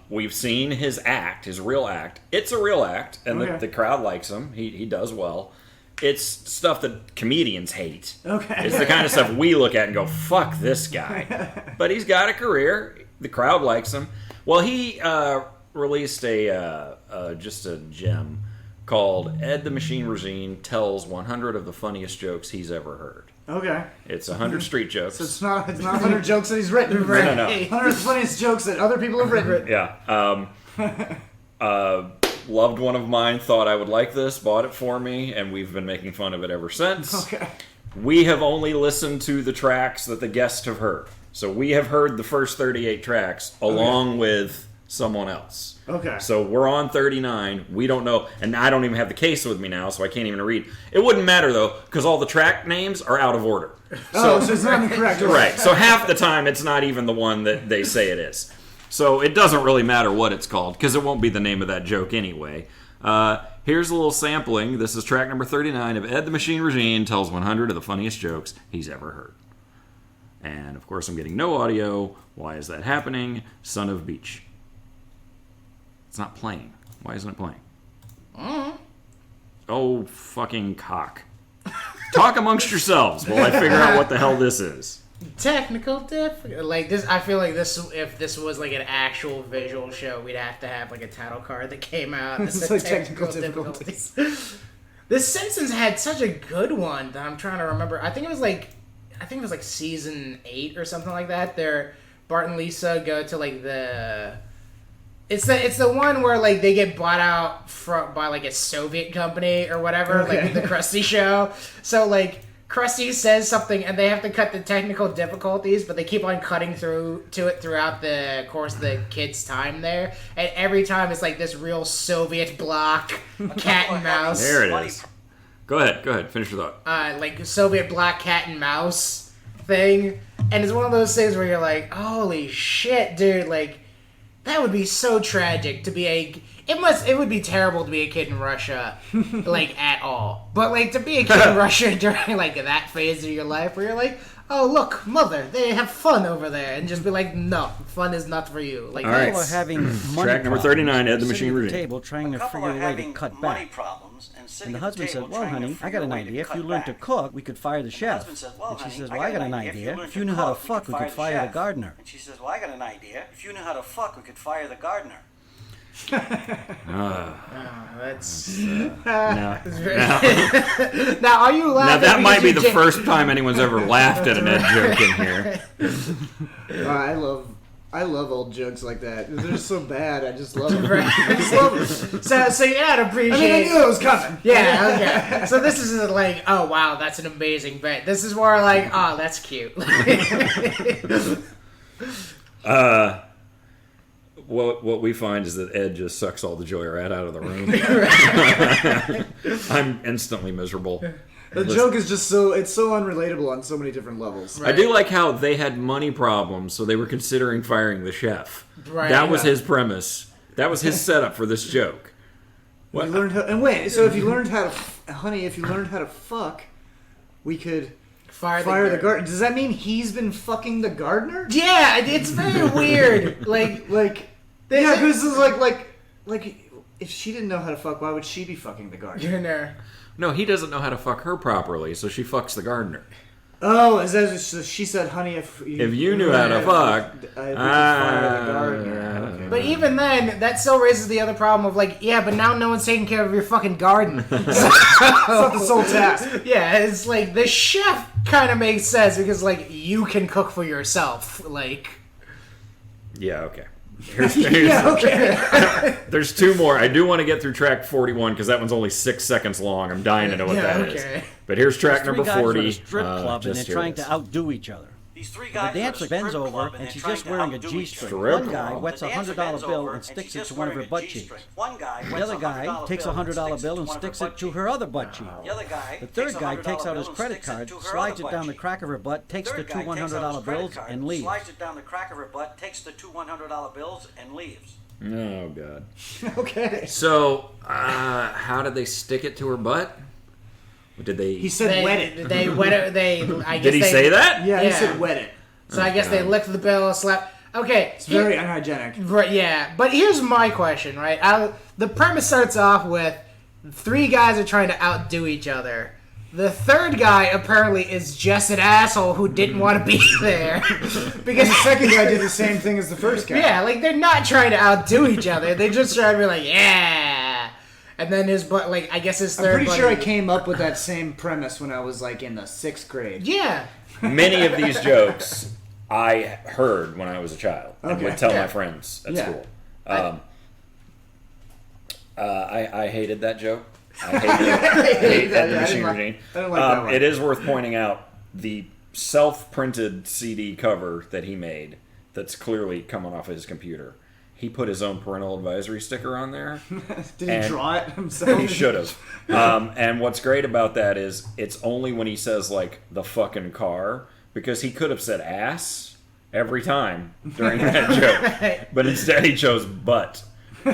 We've seen his act, his real act. It's a real act, and the crowd likes him. He does well. It's stuff that comedians hate. Okay. It's the kind of stuff we look at and go, fuck this guy. But he's got a career. The crowd likes him. Well, he released just a gem called Ed the Machine Regine Tells 100 of the Funniest Jokes He's Ever Heard. Okay. It's 100 street jokes. So it's not 100 jokes that he's written. Right? No. 100 funniest jokes that other people have written. Yeah. Loved one of mine, thought I would like this, bought it for me, and we've been making fun of it ever since. Okay. We have only listened to the tracks that the guests have heard. So we have heard the first 38 tracks along with someone else. Okay. So we're on 39. We don't know, and I don't even have the case with me now, so I can't even read. It wouldn't matter, though, because all the track names are out of order. So it's not in the correct order. Right. So half the time, it's not even the one that they say it is. So it doesn't really matter what it's called, because it won't be the name of that joke anyway. Here's a little sampling. This is track number 39 of Ed the Machine Regine tells 100 of the funniest jokes he's ever heard. And, of course, I'm getting no audio. Why is that happening? Son of Beach. It's not playing. Why isn't it playing? Oh, fucking cock. Talk amongst yourselves while I figure out what the hell this is. Technical difficulty. Like this, I feel like this. If this was like an actual visual show, we'd have to have like a title card that came out. It's like technical difficulties. The Simpsons had such a good one that I'm trying to remember. I think it was like season 8 or something like that. There, Bart and Lisa go to like the. It's the one where like they get bought out by like a Soviet company or whatever, like the Krusty show. So like Krusty says something and they have to cut the technical difficulties, but they keep on cutting through to it throughout the course of the kids' time there. And every time it's like this real Soviet bloc cat and mouse. There it is. Go ahead, finish your thought. Like Soviet bloc cat and mouse thing, and it's one of those things where you're like, holy shit, dude, like. That would be so tragic to be it would be terrible to be a kid in Russia, like, at all. But, like, to be a kid in Russia during, like, that phase of your life where you're like, oh, look, mother, they have fun over there. And just be like, no, fun is not for you. Like, all right. People are having money Track number 39, Ed the Machine Regine. table trying to figure a way to cut back. And the husband said, well, honey, I got an idea. If you learned to cook, we could fire the chef. And she says, well, I got an idea. If you knew how to fuck, we could fire the gardener. And she says, well, I got an idea. If you knew how to fuck, we could fire the gardener. that's... Now, now, are you laughing? now that might be the first time anyone's ever laughed at an Ed joke in here. I love old jokes like that. They're so bad. I just love them. I just love them. So yeah, I'd appreciate. I knew it was coming. Yeah, okay. So this is like, oh wow, that's an amazing bit. This is more like, oh, that's cute. What we find is that Ed just sucks all the joy right out of the room. I'm instantly miserable. The joke is just so unrelatable on so many different levels. Right. I do like how they had money problems, so they were considering firing the chef. Right. That was his premise. That was his setup for this joke. What? You learned how, and wait, so if you learned how to, honey, if you learned how to fuck, we could fire the gardener. Does that mean he's been fucking the gardener? Yeah, it's very weird. Like, yeah, because it's like, if she didn't know how to fuck, why would she be fucking the gardener? No, he doesn't know how to fuck her properly, so she fucks the gardener. Oh, so she said, honey, if you knew how to fuck, we could fire the gardener. Okay. But even then, that still raises the other problem of like, yeah, but now no one's taking care of your fucking garden. It's not the sole task. Yeah, it's like the chef kind of makes sense because like you can cook for yourself, like. Yeah. Okay. Yeah, okay. There's two more. I do want to get through track 41 because that one's only 6 seconds long. I'm dying to know what that is. But here's track number 40. Guys at a strip club and they're trying to outdo each other. These three guys the dancer bends over and she's just wearing a G-string. One guy wets a $100 bill and sticks it to one of her butt cheeks. The other guy takes a $100 bill and sticks it to her other butt cheek. The third guy takes out his credit card, slides it down the crack of her butt, takes the two $100 bills, and leaves. Slides it down the crack of her butt, takes the two $100 bills, and leaves. Oh, God. Okay. So, how did they stick it to her butt? Did they? He said wet it. They wet it. I guess did he say that? Yeah, he said wet it. So I guess they licked the bill, slap. Okay, it's very unhygienic. Right? Yeah, but here's my question. Right, the premise starts off with 3 guys are trying to outdo each other. The third guy apparently is just an asshole who didn't want to be there. Because the second guy did the same thing as the first guy. Yeah, like they're not trying to outdo each other. They're just trying to be like, yeah. And then I guess his third. I'm pretty sure I came up with that same premise when I was like in the 6th grade. Yeah. Many of these jokes I heard when I was a child and would tell my friends at school. I hated that joke. I hated that. The Machine Regine. I don't like that one. It is worth pointing out the self-printed CD cover that he made that's clearly coming off of his computer. He put his own parental advisory sticker on there. Did he draw it himself? He should have. And what's great about that is it's only when he says, like, the fucking car, because he could have said ass every time during that joke. But instead he chose butt.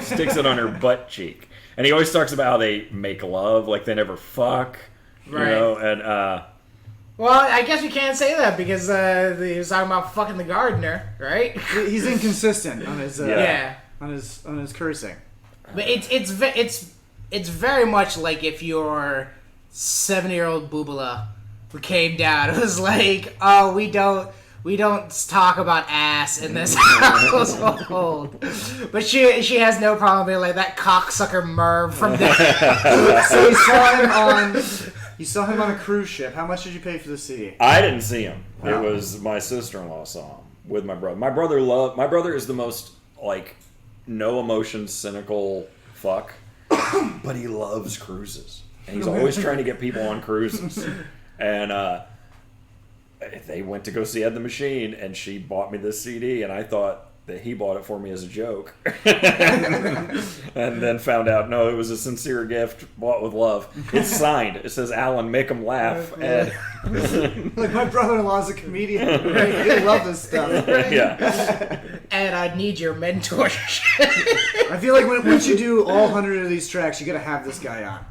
Sticks it on her butt cheek. And he always talks about how they make love, like they never fuck. Right. You know, and well, I guess we can't say that because he was talking about fucking the gardener, right? He's inconsistent on his Yeah. on his cursing. But it's very much like if your 7-year-old boobala who came down, it was like, oh, we don't talk about ass in this household. But she has no problem being like that cocksucker Merv from there. So you saw him on a cruise ship. How much did you pay for the CD? I didn't see him. Wow. It was my sister-in-law saw him with my brother. My brother is the most like no emotion, cynical fuck, but he loves cruises, and he's always trying to get people on cruises. And they went to go see Ed the Machine, and she bought me this CD, and I thought that he bought it for me as a joke. And then found out, no, it was a sincere gift bought with love. It's signed. It says, Alan, make him laugh. Ed. Like, my brother-in-law's a comedian. They love this stuff. Yeah. And I need your mentorship. I feel like once you do all 100 of these tracks, you gotta have this guy on.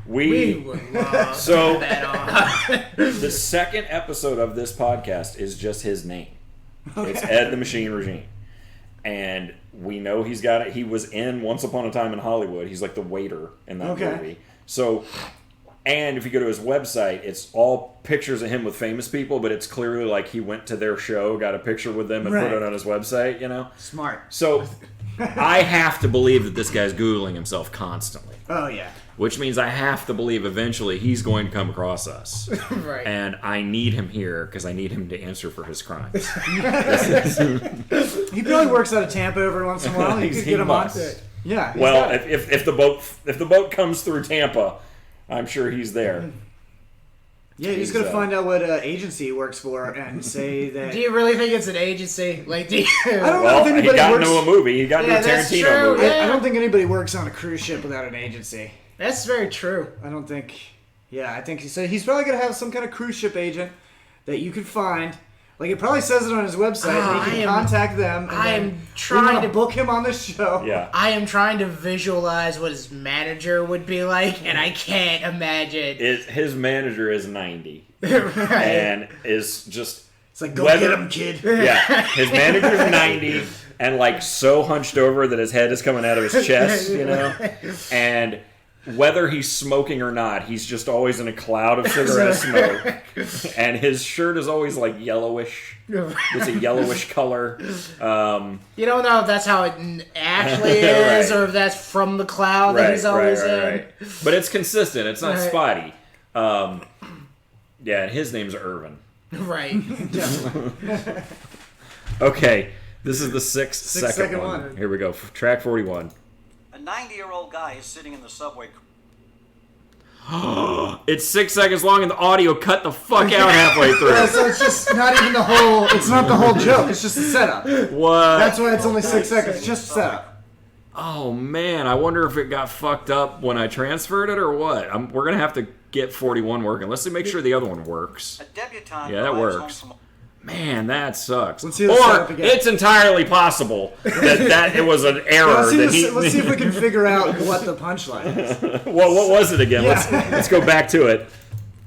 We would love So, that on. the second episode of this podcast is just his name. Okay. It's Ed the Machine Regime. And we know he's got it. He was in Once Upon a Time in Hollywood. He's like the waiter in that movie. So, and if you go to his website, it's all pictures of him with famous people, but it's clearly like he went to their show, got a picture with them, and put it on his website, you know? Smart. So, I have to believe that this guy's Googling himself constantly. Oh, yeah. Which means I have to believe eventually he's going to come across us. Right. And I need him here because I need him to answer for his crimes. He probably works out of Tampa every once in a while. You could get him on. Yeah. Well, if the boat comes through Tampa, I'm sure he's there. Yeah, he's gonna find out what agency he works for and say that. Do you really think it's an agency? Like, do you... I don't know if anybody he got works... into a movie. He got into a that's Tarantino true. movie. Yeah. I don't think anybody works on a cruise ship without an agency. That's very true. I don't think. Yeah, I think so. He's probably gonna have some kind of cruise ship agent that you can find. Like, it probably says it on his website. And you can contact them. And I am trying to book him on the show. Yeah. I am trying to visualize what his manager would be like, and I can't imagine. His manager is 90 Right. and is just. It's like, go get him, kid. Yeah, his manager's 90 and like so hunched over that his head is coming out of his chest, you know? And whether he's smoking or not, he's just always in a cloud of cigarette smoke. And his shirt is always like yellowish. It's a yellowish color. You don't know if that's how it actually is Right. or if that's from the cloud that he's always in. Right. But it's consistent. It's not spotty. Yeah, and his name's Irvin. Right. Okay, this is the sixth second second one. one. Here we go. Track 41. A 90-year-old guy is sitting in the subway. It's 6 seconds long, and the audio cut the fuck out halfway through. Yeah, so it's just not even the whole. It's not the whole joke. It's just a setup. What? That's why it's only 6 seconds. It's just a setup. Oh man, I wonder if it got fucked up when I transferred it or what. We're gonna have to get 41 working. Let's make sure the other one works. A debutante Yeah, that arrives works. home from Man, that sucks. Let's see the setup Or again. it's entirely possible that it was an error. Let's see if we can figure out what the punchline is. Well, what was it again? Yeah. Let's go back to it.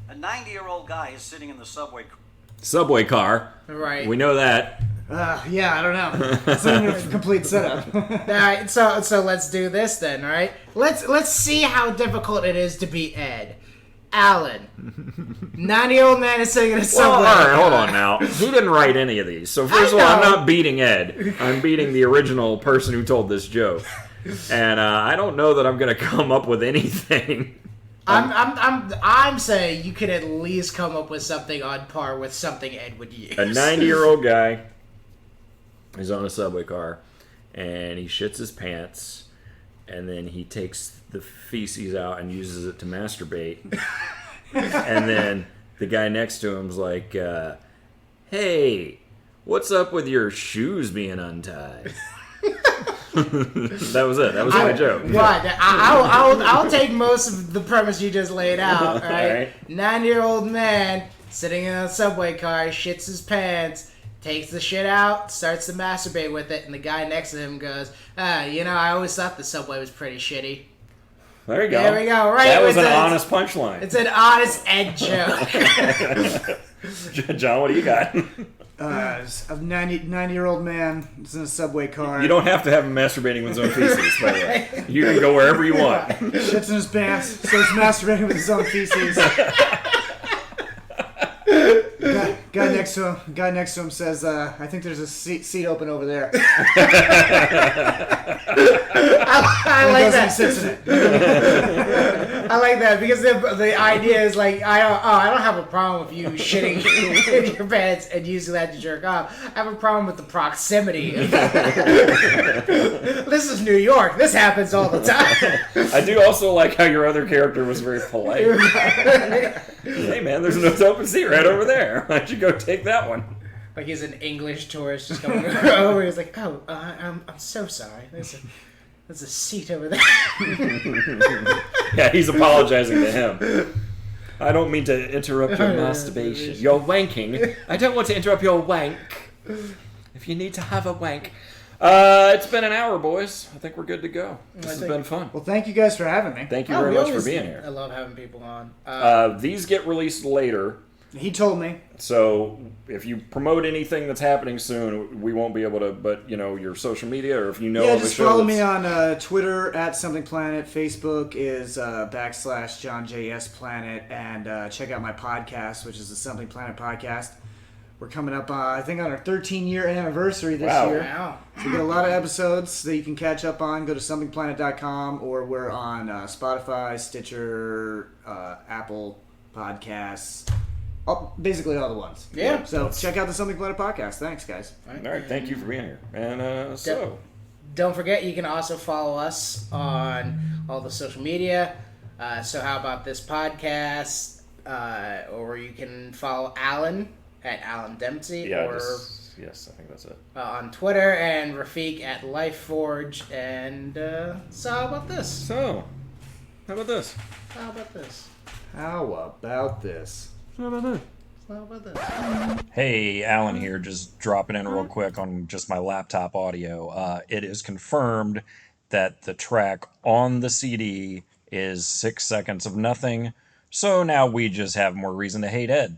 a 90-year-old guy is sitting in the subway. Subway car. Right. We know that. Yeah, I don't know. It's not even a complete setup. All right. So let's do this then. All right. Let's see how difficult it is to beat Ed. Alan, 90-year-old man is sitting in a Well, subway. all right, hold on now. He didn't write any of these. So first of all, I'm know. not beating Ed. I'm beating the original person who told this joke. And I don't know that I'm going to come up with anything. I'm saying you could at least come up with something on par with something Ed would use. A 90-year-old guy is on a subway car, and he shits his pants, and then he takes the feces out and uses it to masturbate. And then the guy next to him's like, hey, what's up with your shoes being untied? That was it. That was my joke. Right. I'll take most of the premise you just laid out. Right? All right. 90-year-old man sitting in a subway car, shits his pants, takes the shit out, starts to masturbate with it, and the guy next to him goes, I always thought the subway was pretty shitty. There you go. There we go. Right. That was an It's honest punchline. It's an honest Ed joke. John, what do you got? A 90-year-old man is in a subway car. You don't have to have him masturbating with his own feces, by the way. You can go wherever you want. Shits in his pants, starts masturbating with his own feces. Guy next to him says, "I think there's a seat open over there." I like that. He sits in it. I like that because the idea is like I don't have a problem with you shitting in your pants and using that to jerk off. I have a problem with the proximity. This is New York. This happens all the time. I do also like how your other character was very polite. Hey man, there's an open seat right over there. Why don't you go take that one? Like he's an English tourist just coming over. He's like, I'm so sorry. There's a seat over there. Yeah, he's apologizing to him. I don't mean to interrupt your masturbation. You're wanking. I don't want to interrupt your wank. If you need to have a wank. It's been an hour, boys. I think we're good to go. This has been fun. Well, thank you guys for having me. Thank you very much for being here. I love having people on. These get released later. He told me. So if you promote anything that's happening soon, we won't be able to. But your social media, or if you know of a just show, follow me on Twitter at Something Planet. Facebook is /JohnJSPlanet, and check out my podcast, which is the Something Planet podcast. We're coming up, I think, on our 13-year anniversary this year. Wow. So we get a lot of episodes that you can catch up on. Go to somethingplanet.com, or we're on Spotify, Stitcher, Apple Podcasts. Basically all the ones. Yeah. So check out the Something Planet podcast. Thanks, guys. All right, thank you for being here. And Don't forget, you can also follow us on all the social media. So how about this podcast? Or you can follow Alan at Alan Dempsey. Yeah, or yes, I think that's it. On Twitter, and Rafiq at LifeForge. And so how about this? So, how about this? How about this? How about this? How about this? Hey, Alan here, just dropping in real quick on just my laptop audio. It is confirmed that the track on the CD is 6 Seconds of Nothing, so now we just have more reason to hate Ed.